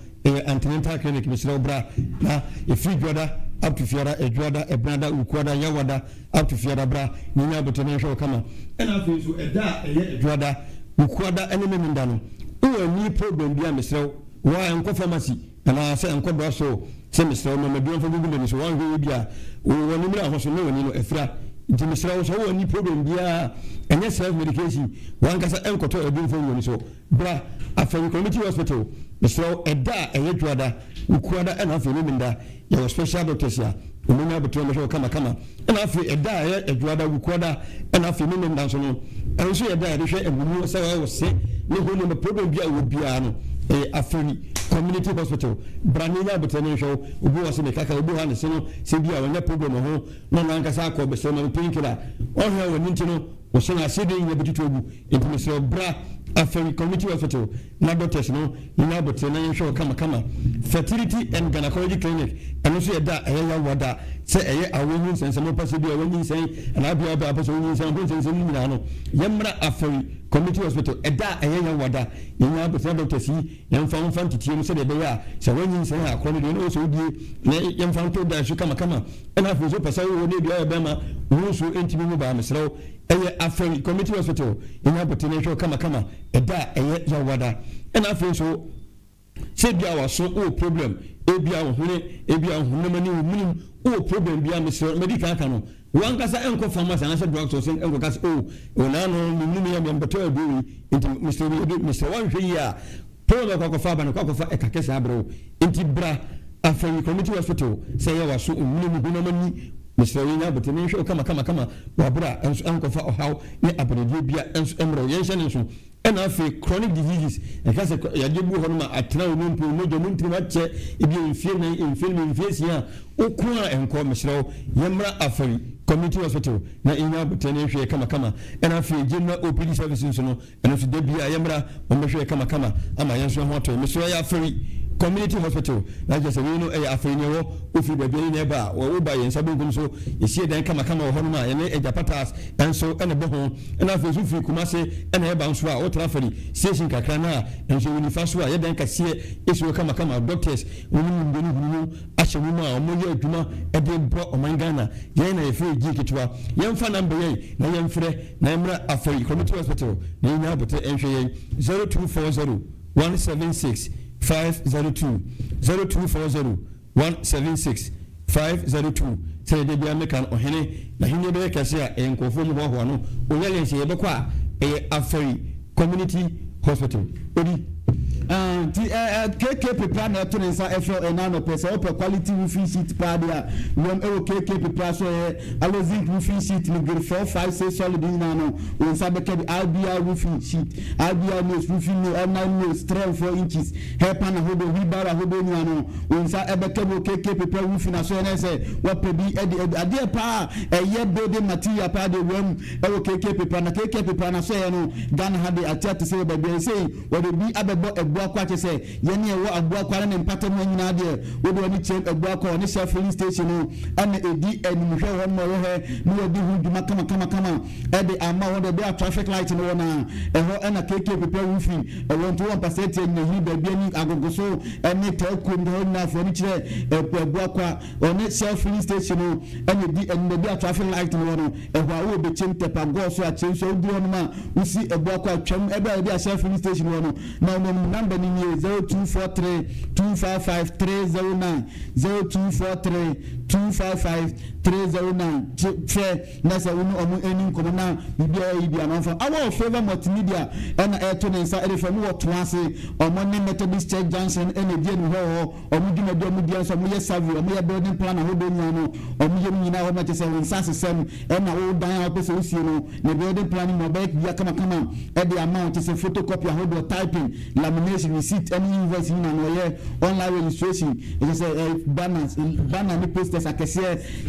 antenatal clinic misrew bra na efri dwada up to fiada edwada ebrada ukwada yawada up to fiada bra ninya botene hwe kama ena afi so eda edwada ukwada eneme mindano uwe ni problem bia misrew wa enko pharmacy na se enko do so se misrew no medon fo gugu ni so wan hwe bia woni mira ho so no woni no efra nti misrew so woni problem bia enye self medication wan kasa enkoto edun fo woni so bra Aferi Community Hospital misrew eda edwada ukwada ena afi no minda ya special doctors ya umunya botwe so kama ena afi eda edwada ukwada ena afi no minda so no enso eda ehwe ebumu se wa se ne ho no problem bia wo bia no Aferi Community Hospital braninya botene show obu wase me kaka obu ha ne se no se bia wonya problem ho no na nkasa akọ be se no pinkira ohwe woni ntino o se na se de nya betutu ogu enti se obra aferi community hospital na doctors no ina botre na yehwe kama fertility and gynecology clinic eno so yeda eya wada se eye awonyin sensemo pase bi awonyin sen na bia ba pase awonyin sen bo sen ni na no yemra aferi community hospital eda eya wada ina botre doctors yi yemfa ntitie no se de be ya se awonyin sen akro no no so die na yemfa nto da so kama ena afo so pase wo ne bia be ma wo so entimi mu ba mesrew eye aferi community hospital ina botre na hwe kama eda eye ya wada ena afo so se bia wa so o problem ebia ohune mani o minim o problem bia medical aka no wan kasa enko pharmacy na se drugs so enko kasa o na no minim ya mbeto ebu inti Mr. wan hwe ya problem kwa fa ba no kwa fa ekakese abro inti bra aferi community hospital se ya wa so o minim hune mani Mr. Wina but ne hwe kama wa bra enko fa how ne abredia bia enso emro yen hye ne so and after chronic diseases because ya de bu ho no ma atena no mpo no do ntiri ma che ebi infection ya okua enko mesrew yemra afari community hospital na inya butene hwe kama and after general OPD services no and after de bia yemra o mehwe kama ama yenso ho to mesrew ya afari community hospital na just we no afari ne wo ofi bebe ne ba wo ba yen sabu kum so esie dan kama wo ho no ma ene ejapatas enso ene bo ho and after so fi kumase ene ba nso a traffic station kakra na enso unifaso a yedan kase esu kama doctors woni mbenu ahye mu ma omoye adwuma e de bro omangana yen na efe gi kitwa yemfa number yen na yemfre na emra afari community hospital na nya bote enhwe yen 0240 176 502 0240 176 502 say de bia mekan ohene na hinye be kase a enkofo mu ho no onyale nse yebekọ a afari community hospital odi KK prepare na to nsa FL enano pesa open quality roofing sheet padia won e KK prepare so alo zinc roofing sheet ni grade 4 5 6 solid nano on sabeke RBR roofing sheet RBR nose roofing no 9 nose 4 inches help na hodo wibara hodo nano on sa ebeke KK prepare roofing na so na say what be ade pa eye building material pa de won e KK prepare na KK prepare na so no Ghana had the attempt to say baby say what be abebo agboakwa che say yene ewo agboakwa na mpatam nyina de wo de oni chen agboakwa ni share filling station no ana edi enimhwe won mo he no odi hu duma kama e de ama won de traffic light no na e ho ana KK prepare roofing e won to 1% nyina hi ba bi ani agogoso ene telco ndo na fo ni kire agboakwa oni share filling station no ana di ene de traffic light no no e ho wo be chen tepa go so a chen so di won ma usi agboakwa twam e ba de share filling station no na number ni 0243 255 309 0243 255 309 fe na se wonu omu eni komo na bibia ibi amanfa our favor multimedia na eto nsa erefam wo to ase omo ne Methodist Church Junction ene die ni ho omu dwuma do mu die so omu ye savio omu ye building plan ho do nya no omu ye nyina ho ma che se nsa sesem na wo dan a pese usie no ne building plan no ba bia kama e the amount is a photocopy ho do typing lamination receipt any invoice na no ye online registration it is a banner ni posters akese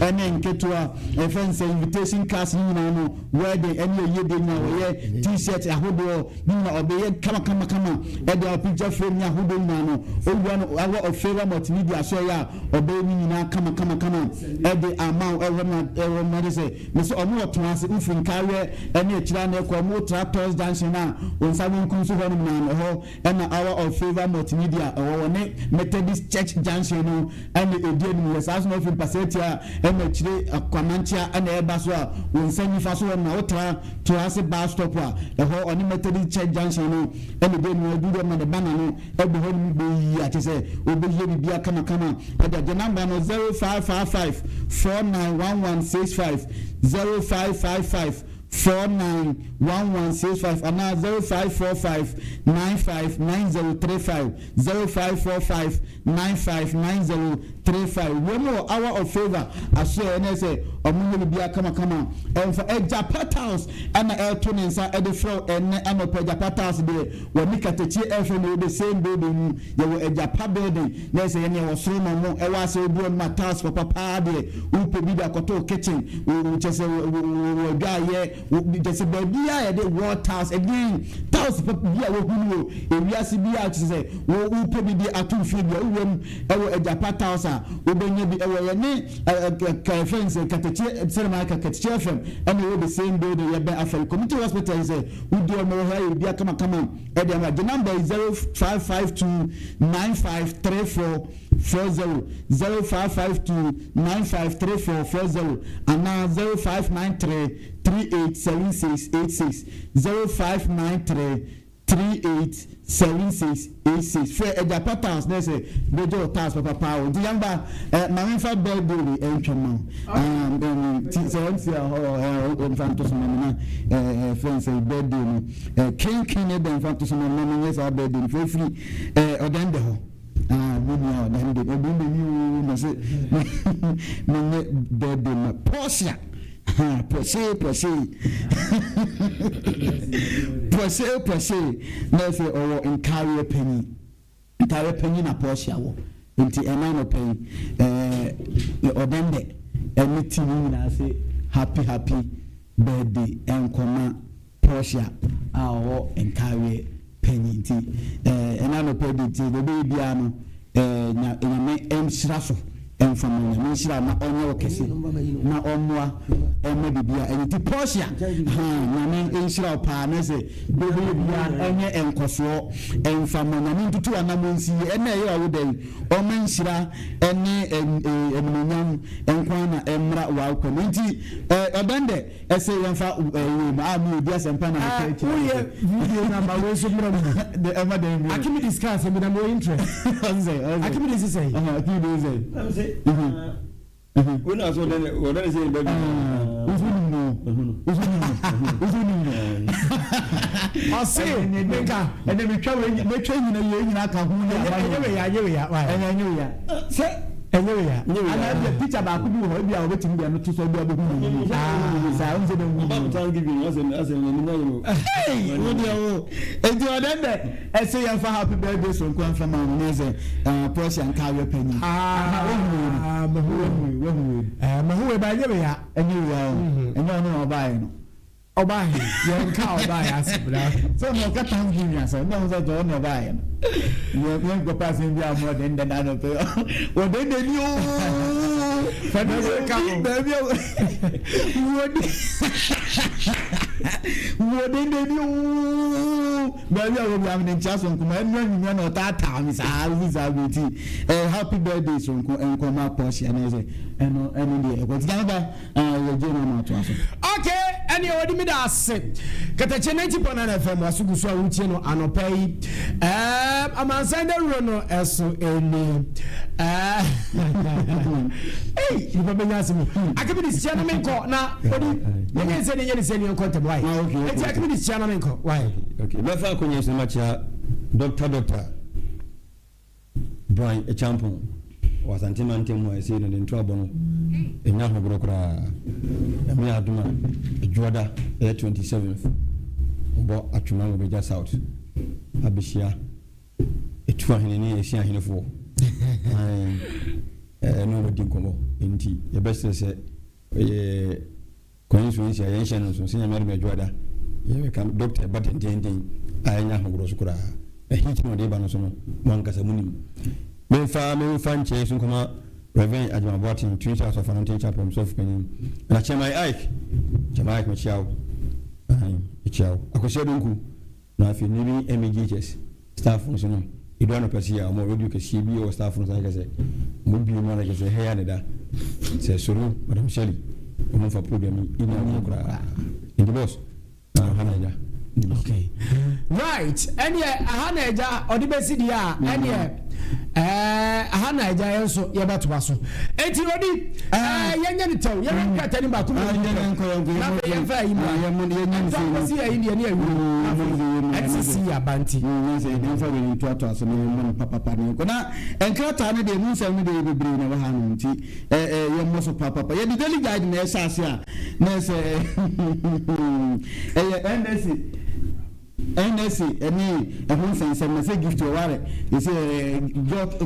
ene nketua efense invitation cards ni na no wedding any ye de na ye t-shirt ahodo ni na obeye kama e the picture frame ni ahodo na no owa no our favor multimedia so ya obeye ni na kama e the amount e na say me so omo otunase ufin kawe ene ekira na ekwa mo tractors dancing na onsa mo kunsu ho na ho ena our of favor multimedia one Methodist Church Junction no ene edie ni yes as no fin pasetia ene kire akwamantia ene eba so a onsa nyifa so na otra to ase bus stop a ho one Methodist Church Junction no ene de no du na de bana no ebe ho ni be yi ati se obeje bibia kama e the number no 0555 491165 0555 491165 and now 0545 959035 0545 959035 35 we more hour of favor aso ene say omunye bia kama and for Japatals and Eltonensa e de flow ene anope Japatals de woni Katakyie FM the same building you were Japa building na say ene was so mo e wa say obi on matters for papa de upe bi da koto kitchen we just we guy here just baby ya de waters again tiles bia we hunu e wiase bia say we upe bi de atum fi bia wem e wo Japatals a obenye bi e wo ye ne ka friends Katakyie cinema katakyiefm and we the same building ya be afel community hospital say we do no here bia kama e dey the number is 0552953440 0552953440 and now 0593387686 0593387686 for Japatals na say bejo task papa o di yamba na me fa birthday entwemo so once on fantos na friends say birthday no king den fantos na yes our birthday for free odende ho mumi odende obinde ni no say no birthday na Porsche Porsche na say owo encarry penny na Porsche wo nti enano penny odende anything na say happy birthday enkoma Porsche awo encarry penny nti enano penny nti the baby ano na me emsraso enfamanya menshira na onye okese na omwa bibia enti Porsche na men enshira opa na se bibia enye enkoso enfamanya ntutu anamonsi ene ye awodai o menshira ene emunyam enkwana emra wa komenti obende ese yemfa ami Odiasempa na hakeki video na maweso mra de emadem akimi discuss me na more interest akimi this say akimi say when I saw then what I say baby I say nigga and then we train na ye nyina ka hu na say anyway and the picture ba ku bi ho bia obetim bia no to so bia be hu sa unze be hu ba tan give you as ni na you hey wo dia wo enti odende e say yan fa happy birthday so nko anfa ma no say Porsche and car penny mahu ba ye ya anyway enyo no ba no obahe ye nka obahe asibra so no ka tan give you so no so do no obahe no ye go pass in bia more than that no pe o de ni o fa no ka baby wo de ni o baby o bi am ne chaso nkuma enwa no tata mi sa biti happy birthday so nko ma Porsche na say eno dey e ko ti gaba ye je no ma to aso okay any odi mi da ase Katakyie 90.9 FM asugusu a wutie no anopai amansan da ro no eso eni you baba nyasimi Archimedes chana menko na odi yenye se ni nko tem why eti Archimedes chana menko why okay me fa konye se macha doctor Brian Echampon wasantima ntemu ese no ntu abono enya hobro kra me aduma ejuada 27th bo atuma wo beja south abishia etu ahene ne esi ahene fo no no dinkomo enti ye best se coincidence ya yension no so sinya mari ejuada ye kan doctor badendenden anya hobro kra hiti no de ba no so no wankasa munim me fa nche so kuma Reverend Adjuma Boatin Trinity House of Anointing Chapel himself penim na chema Ike me chiao akoshe donku na afi ni MGHS staff so no ido no pese ya mo radio ke CB o staff no say ke say mo bi mo na ke say heya ne da se suru madam Shelley o mo fa program ina mo kra in the boss hanaja okay right any hanaja odibesi dia any aha na agya yɛn so yɛbɛtoa so enti odi yɛnyɛ ne tɛw yɛn nkata ne baako yɛn fa yi ma yɛn si ayi ne ayi ɛsisi abanti sɛ yɛn fa wɛni toatoa so ne yɛn papa ne kona nkrata ne de mu nsɛm ne de bebree na wɔ ha no nti yɛn mo so papa yɛn de daily guide na ɛhyɛ ase a na sɛ NSC any nsɛnsɛm na sɛ gift ware you say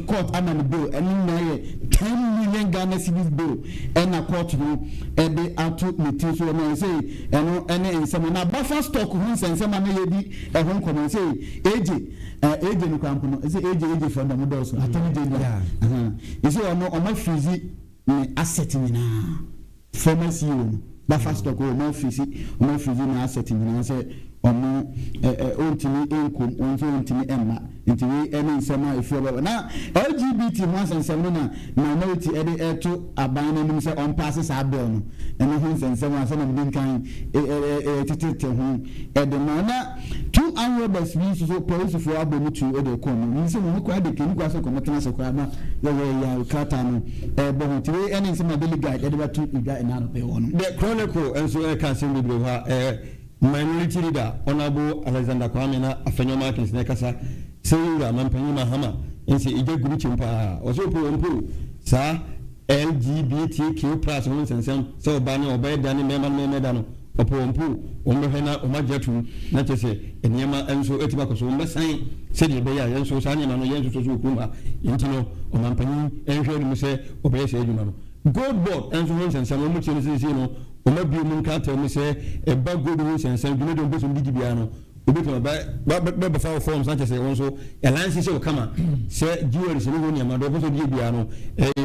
court aman bill ɛne na yɛ 10 million Ghana cedis bill ɛna court no ɛde ato ne ti so na sɛ ɛno ɛne nsɛm na buffer stock ho nsɛnsɛm na yɛ di ɛho nkɔmɔ sɛ AJ no kwampo no sɛ AJ for the model so atɔni de you say ɔmo freeze ne asset nyinaa former CEO no buffer stock ɔmo freeze na asset nyinaa sɛ ɔmo ontimi enkom ontimi emma ntimi ene nsɛm a efi ɔbɛba na LGBT ho asɛnsɛm no na minority ɛde ɛto aban no nim sɛ ɔmpaase saa bill no ɛno ho nsɛnsɛm a sɛ na mde nkan titete ho ɛde na two hours bi so police for abomu tu ɛde kɔ no nim sɛ mo kɔ ade keni kwa sɛ kɔmɔtena sɛ kwa na yɛ krata no ɛbɔ ho tiwe ene nsɛm a delegate ɛde bɛto igba ɛna no pɛ wɔ no the chronicle enso ɛka sɛ bebre ha minority leader honorable Alexander Kwame na afanyoma akins na kasa seyura mampanyi mahama nse ije guru chimpa oso po sa LGBTQ+ won sensem so ba ne oba da ne mema da no opompu ombe na omajatu na chese eniyama enso etiba koso ombe san se de be ya enso sa ne no yenso so kuma intino omampanyi enhwe ni se obe se eduma no gold board enso won sensem mo chene se no oma bi mu nka tell me say e ba go do sense dwuma do boso ndidi bia no obi to ba fa forms na say won so alliance say o kama say jewelry say no nyama do boso di bia no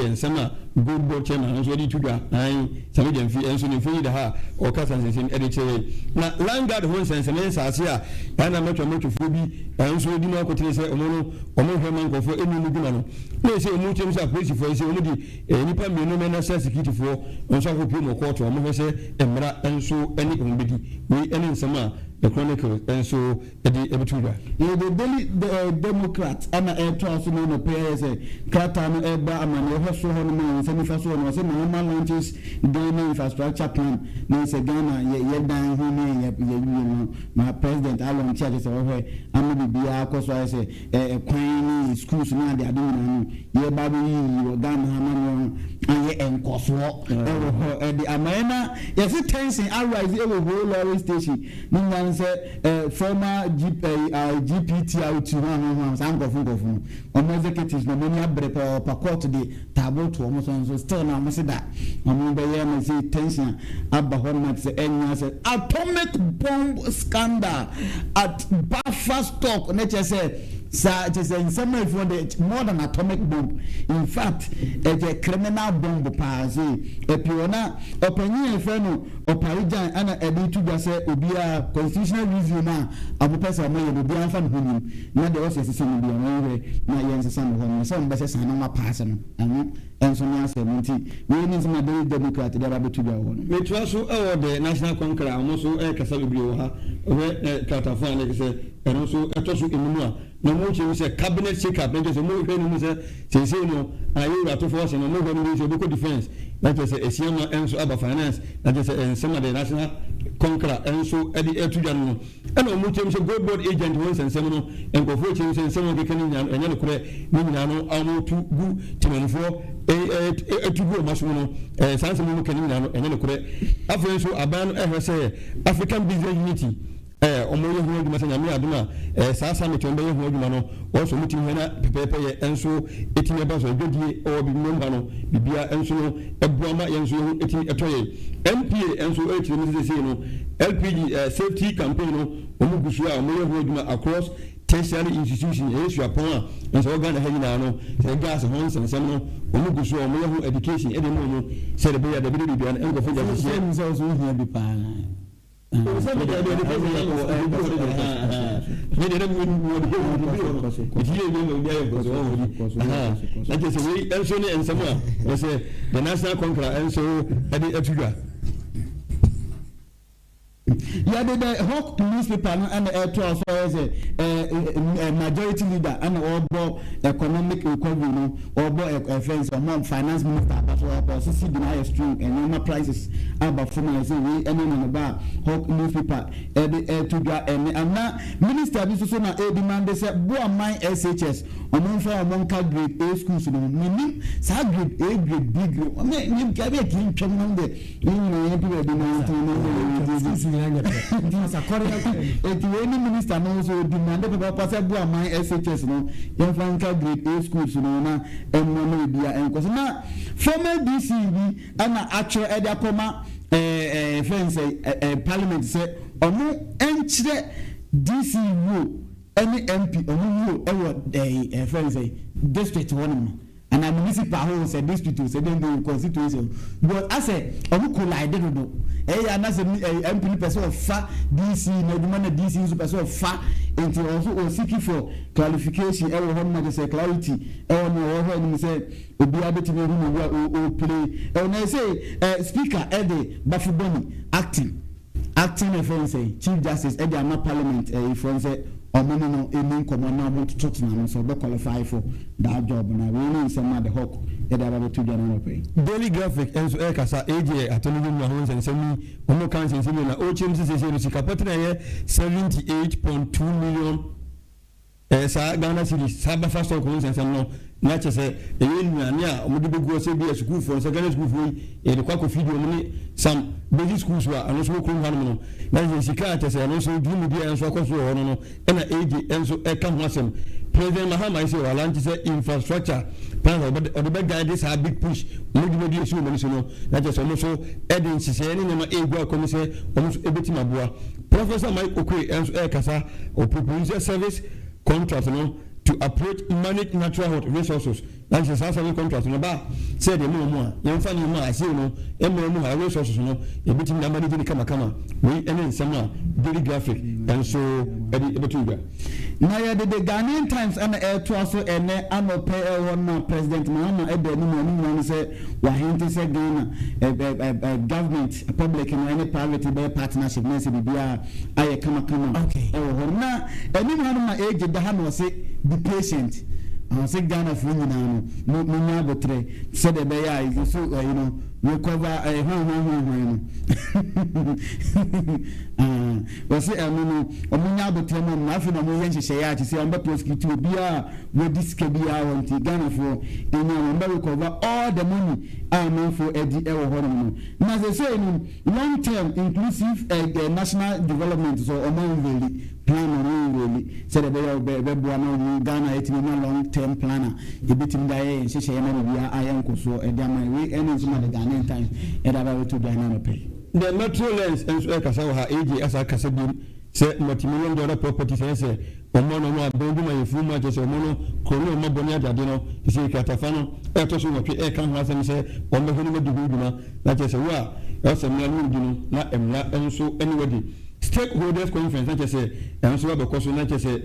nsema gold board chairman so di tudwa an sabe dem fi enso ne fi da ha o ka sense e de chere na landguard ho sense ne sase a na metwa fo bi enso di no akotere say omo hwe man kofo enu mu guna no na say omo chem say police fo say omo di nipa me no me na security fo enso ko pi mo court omo hwe say emra enso eni ombedi we eni nsema the chronicle enso edi ebetudha the daily democrat ana to aso no pay say krata no eba amane ho so ho no me nsemi fa so no say normal launches Ghana infrastructure plan na say Ghana ye dan ho ne ye no ma president alon charge say ho am bibia akoso say kwan ni schools na de adu na no ye ba bi yi Ghana ha no an ye enkoso the amana ye say tension arise e wo railway station ni say former GPT out one sangofu on executives no many abre pa court de table to almost so still na mo say that mo be here me say tension abba hormat say enya say atomic bomb scandal at buffer stock na say sa just in some way for the more than atomic bomb in fact a criminal bomb pass e piona opanyi efe no oparijan ana edi to just say obia constitutional review na abu person ma ye obi anfa no hunim na de wose sese no bia na ye nsesa no ho so mbe sesa no ma pass no anu enso na asɛmnti we ni nsema de democrat de ba betu bia ho no me to so e wo de national congress amo so e kasa bibiri wo ha we katafo na ke se eno so eto so emu a no mo che say cabinet check up because mo hwe no say no ayi rato force no mo hwe no say boko defense that is esiama enso aba finance that is ensema the national conqueror enso edi etuja no ena mo che say gold board agent won sensem no enkofo che say ensema ke kan nya enya no kure ni nya no amu tu gu timanfo etugu maso no sanse mo kan nya no enya no kure afo enso aban no ehwe say African Business Unity omo ye hu aduma sanya me aduma saa me tombe ye hu aduma no o so mutim hena pepepe ye enso etime ba so dwodie o bi nomba no bibia enso ebuama ye enso hu etime etoye MPA enso etime me se no LPG safety campaign no omo gusu a omo ye hu aduma across tertiary institution issue upon enso Ghana ha nyina no se gas ho nsensem no omo gusu omo ye hu education e de mo se de be ya de bi bibia na enko fo ja se nso so hu bi pa Yeah, the Hawk newspaper and to as a majority leader and all economic recovery, or friends or finance minister, but CC deny stream and normal prices about for my and then about Hawk newspaper to get and now minister this so now a demand they said boy my SHS among grade A schools meaning grade A grade B grade I mean you can be a king on the any minister knows who demanded about possible my SHS no young grade A schools no and no be and because now former DCB and actual Ediacoma friends parliament say omo enchire DCU any MP omo ewo friends say district one and a municipal who say district say dem do constitution but I say omo collide do and as a MP person of fa DC no demand DC person of fa into also seeking for clarification ewo hon say clarity ewo no ho say obi abetime hu no play and I say speaker Eddie Bafuboni acting friend say chief justice Eddie Ama parliament friend say omono no eni komo na mo to na so be qualify for that job na we know some the Hawk Eddie about to get on pay daily graphic enso kasa AJ atoni mu ho nsensemi omo kan nsensemi na o chim se sika na ye 78.2 million sa Ghana cedis saba fast talk on sensem no na che se enuane a omode begu se bi school for secondary school for e de kwa ko video ni some basic schools wa ano so ko hanu no na je sika che se no so du mu dia enso akoso ho no na AJ enso e ka ho asem President Mahama is a launch infrastructure plan or the big guy this a big push maybe issue no that just also adding say any na ego come say almost everything abua Professor Mike Okwe enso kasa or propose service contract no to approach manage natural resources that is how contract no ba say the mo yen fa ni mo I say no emmo mo resources no e bitim na manage ni kama we any sama daily graphic and so ebetuga na ya the Ghanaian Times and to also ene anope one President Mahama ebe ni mo say wa hint say Ghana government public and any private by partnership na say bibia aye kama okay na eni mo ma age da ha no say be patient and say Ghana for you no nya botre said the bear so you know recover we say no omunya botre mo na afi na mo yen hye ya say am prosecute bia we diske bia want Ghana for enya we recover all the money am for edi e wo no na say no long term inclusive national development so among really plan on really said the bear no Ghana it long term planner e bitim da ye hye ya na bia ayen so edi am we any so the Ghanaian Times and about to Ghana pay the metro lens and so kasa ha AJ asa kasa bi say multi-million dollar property say omono no abondu ma yefu ma je say omono kono ma boni adade no say katafa no e to so wotwe e kan ho asem say omo ho no madugu duma na je say wa e say me no ndu no na emna enso anyway stakeholders conference na say enso ba koso na say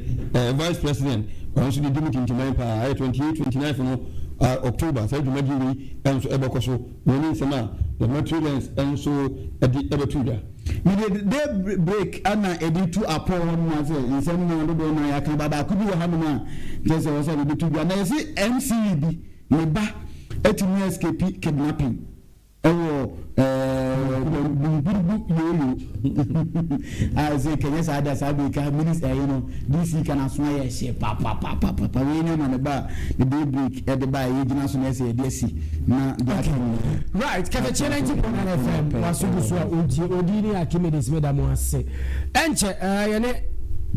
vice president enso di dimiti ntimai pa 28-29 no October say Jumadi and so Ebokoso when Sama the materials and so at the Ebetuda. They break Anna edit to a poor one in some no can baba could be a hammer. There's also the two and I say MCB Neba escape kidnapping. Oh, I say, can you say that I will come minister, you know, DC can assume share papa, we know on the bar, the day break at the bar, you can assume say, DC. Right, Katakyie 90.9 FM, was Odini Archimedes, Madam was say, Enche,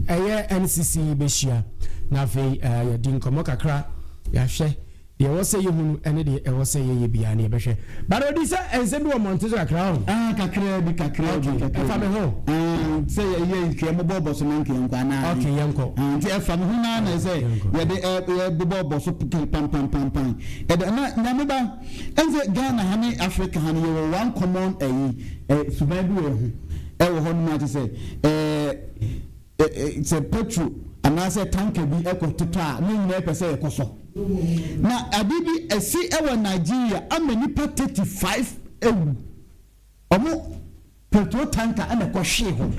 NCC Beshia, Nafe, Dinkomokakra, Yashe. They was say you and they was say ye be an ebeshe. But Odisa and send one month to a crown. Kakre, say ye came aboard boss monkey and Ghana. Okay, Yanko. And from Hunan, I say, where the boss pam. And Namaba, and the Ghana, honey, Africa, honey, you were one common a survival. Honey, to say, it's a petrol. And I said, tank can be equal to tar, no never say a coso. Now, Abibi, a see our Nigeria, I'm a nipa 35 or more petrol tanker and a crochet home.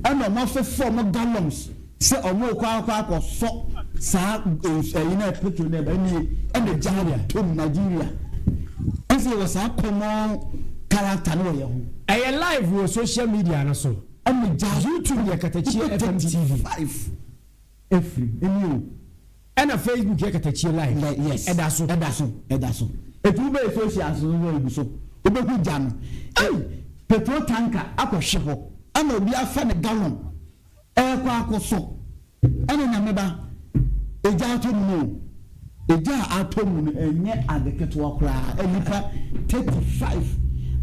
And a monster form gallons. Say or more quack or so. Sa petrol never and the Nigeria to Nigeria. As it was a common character. I live with social media and so. And the YouTube Katakyie FM TV 5 every you and a Facebook Katakyie live yes Edaso it will be social so ube jam petrol tanker akoshipo and obi afa gallon kwa akoso and na meba eja atom enye adeketo akra enipa 35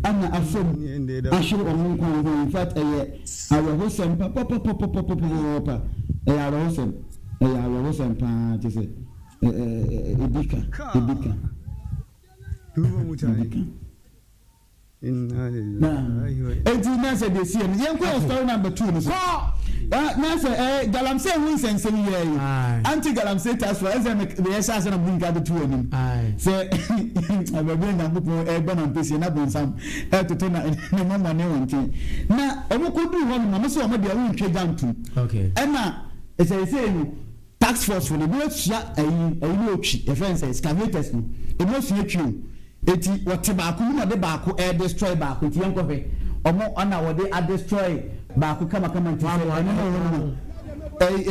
ana afom ahiri omo nko in fact our hosem papa our hosem pa te say edika na say dey see yen ko story number 2 no so na say galamse win sense ni here anti galamse task for exam the exercise na bring gather 2 anim say ababe na buko gba na mpesi na bonsam to na mama ne wonke na omokodu ho no mama say omo de won twa jantu okay na say no tax force for the both ayi ochi e friend say excavators no e no sue twa eti wote baako mu na de baako destroy baako ti yanko fe omo ana wo de destroy baako kama nti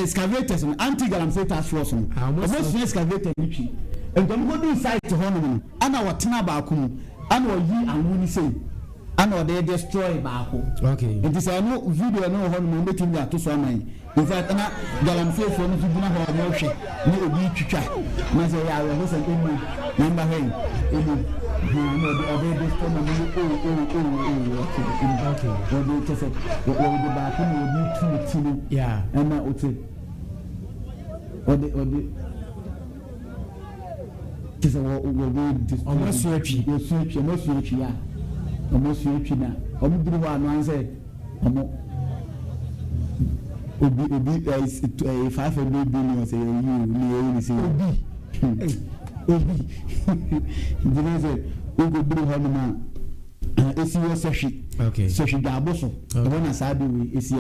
excavators anti galamsey task force no omo sue excavator ni twi entom go do site ho no ana wo tena baako mu ana wo yi anwu ni sei ana wo de destroy baako okay enti say no video no ho no meeting ya to so aman in fact na galamsey for no gina ho no hwe ni obi twitwa na say ya wo say emu number hen emu no the destroy na okay what do say what the baako no obi tu yeah and na ote odi kisa wo almost switch ya almost switch na omuduru wa no anse omo obi 500 billion say you say obi dineze ogo duru ho no ma esi wo seshi okay seshi da boso wona sabi we esi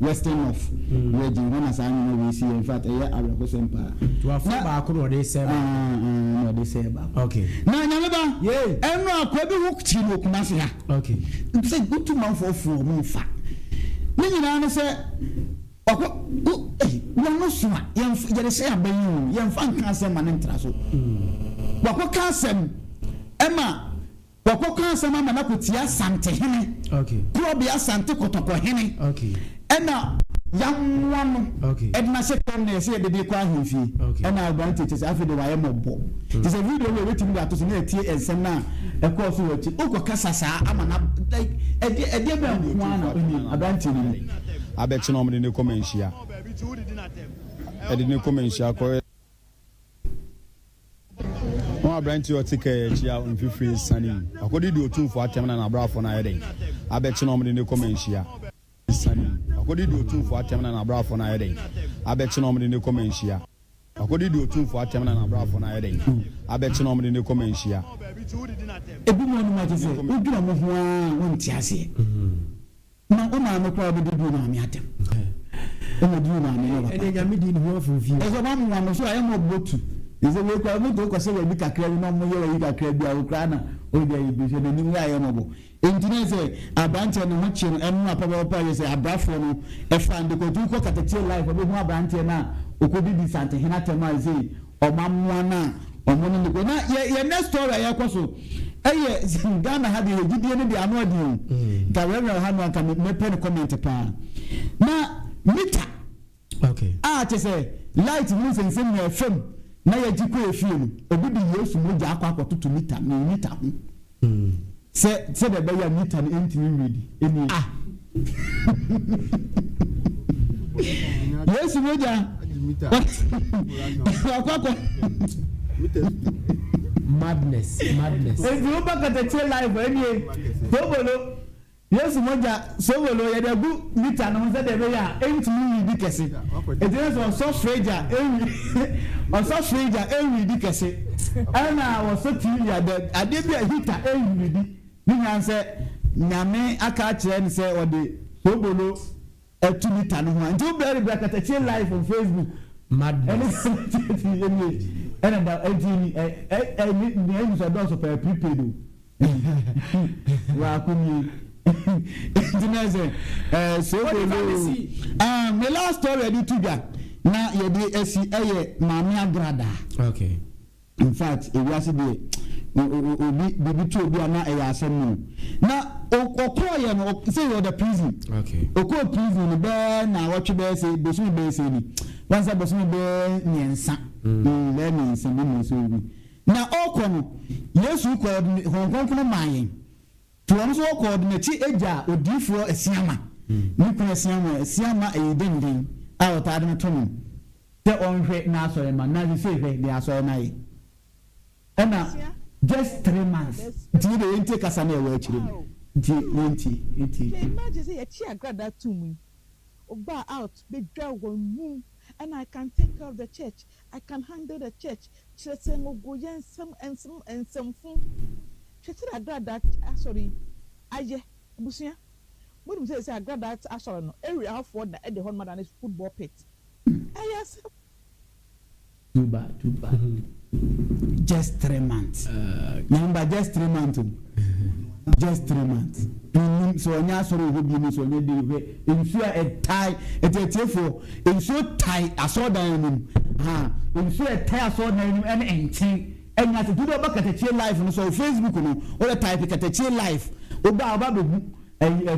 western of region wona sabi we esi in fact Odiasempa to afa ba akoro de se no de se ba okay na nyameba ye eno akwabi hukchi no kumase ha okay say gutu manfo fu mo fa ni nyina no se okwo no suma yere se abayin yemfa nka asem ma ne ntra so wakwo ka asem ema wakwo ka asem ma na kotia sante hene okay probi asante kotoko hene okay ena yanwa no okay edna se kan na se de kwa ahemfi ena advantage se afi de waye mobo it is a video we wetin ga to se na tie ensem na e ko so wati okwo kasa saa ama na ede be nko ana oni advantage ni abechi no mo de commentia ede ne commentia ko Branti or ticket chia on free sunny. According to 2 for atem na brafo na yede. Abechi no mo de commentia sunny. According to 2 for atem na brafo na yede. Abechi no mo de commentia. According to 2 for atem na brafo na yede. Abechi no mo de commentia. Ebi mo no ma je se odura mo ho a won ti ase. Na o ma me kwa be du na mi atem. O mo du na mi ba. E de nyame di ni ho afufi. E so ba mo wa no so aye mo botu. Is a way to say we can create no more you can create the Ukraine or the Ibiza the new Yamobo. Engineer say a branch and watching and no papa say a brafo a fan the Kotuko Katakyie life of one branch now or could be Santa Hinatama say or Mamwana or Monin the na ye next story I also. Ghana had the Gideon the Amodi. However, Hanwan can make pen comment pa. Now meter okay. Just say light moves and send me a film. Na ye jiko efiem obi di Yesu moja akwa akoto meter na meter ho se de be ya meter na entimi ready eni Yesu moja akwa madness if you back at the live eni tobolo Yesu moja sowolo ye de gu meter na se de be ya entimi ready kese e dey so frager Oso frager di kese ana was so TV ya de ade bi a heater ready ni nyan say nyame aka kyerɛ ne sɛ ɔde sobolo etumita no ho nti obere bra Katakyie live on Facebook madness and da ni so do per prepaid wa kumi dineze so the last story di tuga na ye di esi eye maami agrada. Okay, In fact, it was the obi to be na eya asem na okoye no say you the prison. Okay, okọ prison be na watch be say bosu be say ni once bosu be nyensa le ni nsa ni so bi na okọ no Yesu ko honkonkon mayen to on so coordinate eja odifo asiama ni kun asiama eyidendin a otade no to no te onhwe na asore ma na say hwe ni asore na yi and just 3 months. Until they take us anywhere. Imagine say a chair grad that to me. Oba out, big draw one and I can take care of the church. I can handle the church. Church go some and some fun. Church I grad that sorry. Aye, Busia. What do you say? I grad that no area for the at the home than is football pit. Yes. Too bad. Just 3 months. Number just 3 months. Just 3 months. So nya soro go bi so nya dey insure a tie for insure tie asodan nim insure a tie asodan nim and entin enya to do about Katakyie life no so Facebook no all type Katakyie life oba be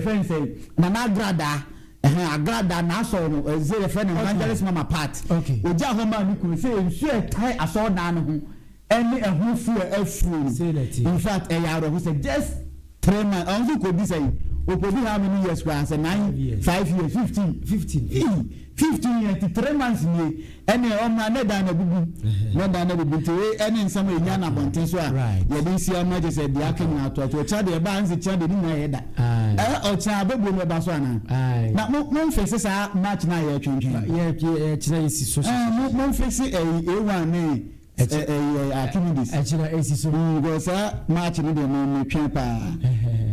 friend say na agrada agrada na so no zero friend evangelist mama part okay oja ho ma ni ku say insure tie asodan no ho any ehun fu in fact yaro who say just 3 months. I also could be saying, how many years? 5 years, 15 years to 3 months. Any on my net and a boo, not done a bit away, and in some way, Yana Bontiswa. You didn't see how much I said, the Akin out to a child, the bands, the child in my head. Or child, Babu Baswana. Now, no faces are much now, you're changing. No faces a one. Archimedes. Actually, so because much in the no champa.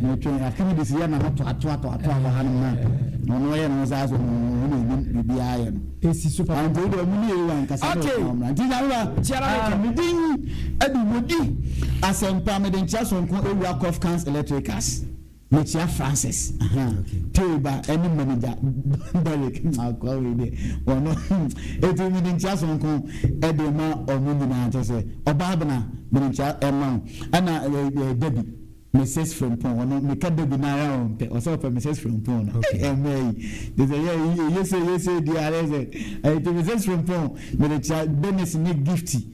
No train Archimedes here now to Hanma. No way was as no be iron. It's super. And do the money one. Okay. Odiasempa made in just on work of Cans Electricals. Metia Francis. Teba any manager Derek I'll call it. Or no, it will be just on Edema or Mumina to say, or Barbara, Mincha Emma, Anna Debbie, Mrs. from Pon, or make a baby now, or so for Mrs. from Pon. Okay, there's a you say, dear, I to Mrs. from Pon, but it's Bennis Nick Gifty,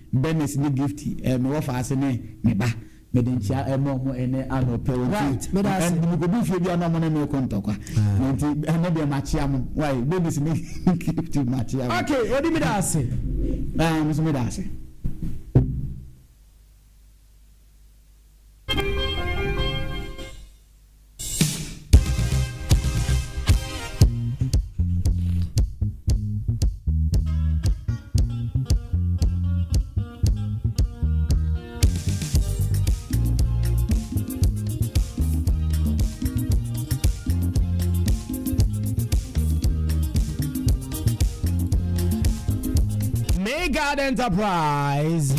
and what I say, Neba. Medencha emo ene anope right and we go be febi ana mo na me kontokwa nti ene be machiam why baby se me keep to machiam okay odi me da ase so me da ase God Enterprise.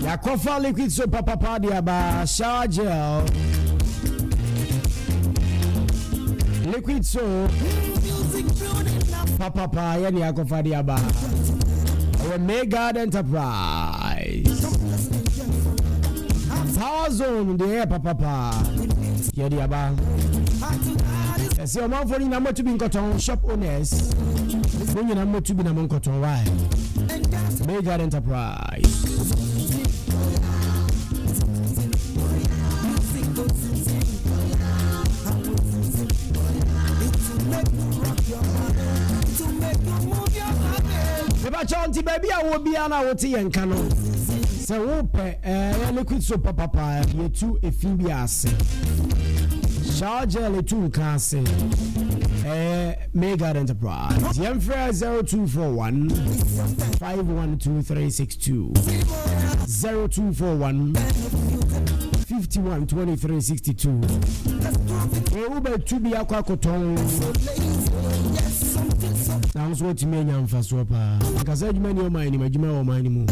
Yakofa liquid soap papa diaba shower gel. Liquid soap Papa yani Yakofa diaba. Our Mega Enterprise. Power zone the air papa. Yadi aba. Yes, your man for you number to be cotton shop owners. When you number to be na cotton why? Mega Enterprise. Chanti baby I will be an out and cano. So open liquid soap papa ye two efibiase. Charge le two case. Mega Enterprise. Yemfra 0241 512362 0241 512362. Ube to be a quacoton. Now, what you mean, I'm for swapper. Because I many of mine, my Jima or mine.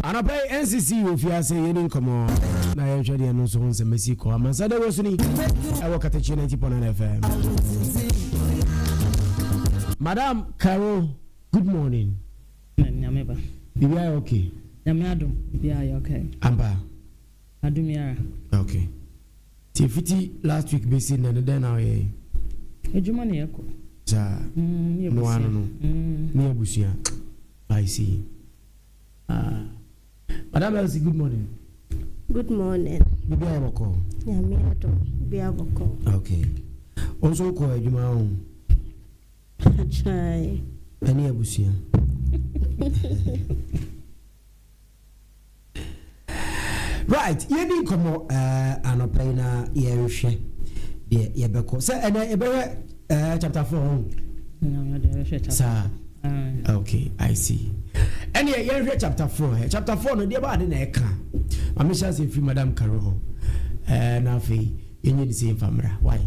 And I pay NCC if you are saying income. Now, I actually know so once a Mexico. I'm a Sada Rosini. I work at the Chinese FM. Madam Carol, good morning. Nyameba. You are okay? Nyamado, you okay? Amba. Adumiara. Okay. Tifiti last week basin and then now eh. Ejumani yako. Sa. No ano no. Ni abusia. I see. Madam Elsie, good morning. Good morning. Bibi ayo ko. Nyamiado, bibi ayo ko. Okay. Also ko ejuma on. Chai. Ani abusia. Right, you didn't come anopena yerishe. Ye beko. Say chapter 4. No, chapter. Sir. Okay, I see. And yeah, chapter 4. Chapter 4 no dey ba de na eka. Amisha say free Madam Carol. Na fe yenye the same family. Why?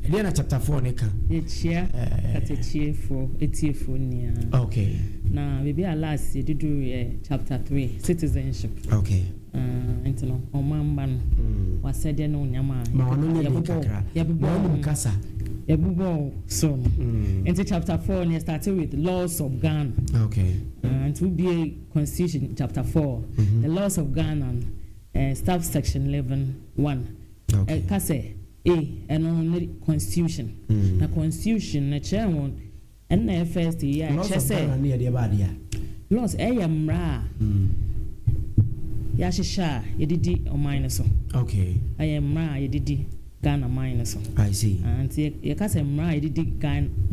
And then chapter 4 neka. Echia katakyiefm etiefo nia. Okay. Na baby last you do chapter 3 citizenship. Okay. Into no omamba no. Was said no nyama. Ma ono ne kakra. Yabubo kasa. Yabubo so. Into chapter 4 ne started with laws of Ghana. Okay. And to be a constitution chapter 4. The laws of Ghana staff section 11:1. Okay. Kase and only constitution. The constitution na chairman and the first year say laws mra ya shisha yedidi o minus. Okay. I am mra yedidi Ghana minus. I see. And ye kase mra yedidi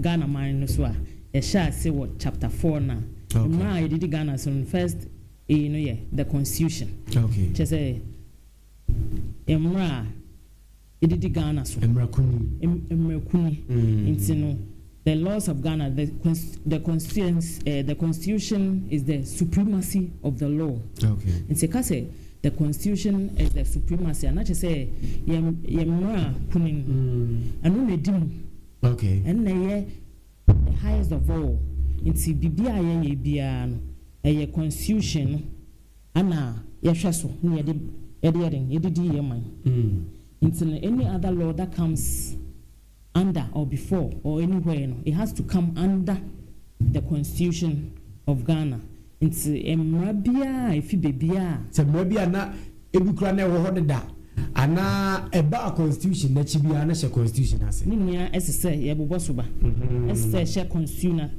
Ghana minus wa ye sha say what chapter 4 na. Mra yedidi Ghana so first the constitution. Okay. Che say mra yedidi Ghana so emrakuni intino the laws of Ghana the constitution is the supremacy of the law. Okay. It's a say the constitution is the supremacy and not to say yemra kunin and no medim. Okay. And the highest of all it's bibia ye bia no a constitution ana yehweso ne yedidi yeman. Until any other law that comes under or before or anywhere, it has to come under the constitution of Ghana. It's Emrabia, if you be Emrabia na ebukra na wo hode da ana eba constitution na chibia na she constitution ase. Ni nia ese ye bobosoba. Ese she constitution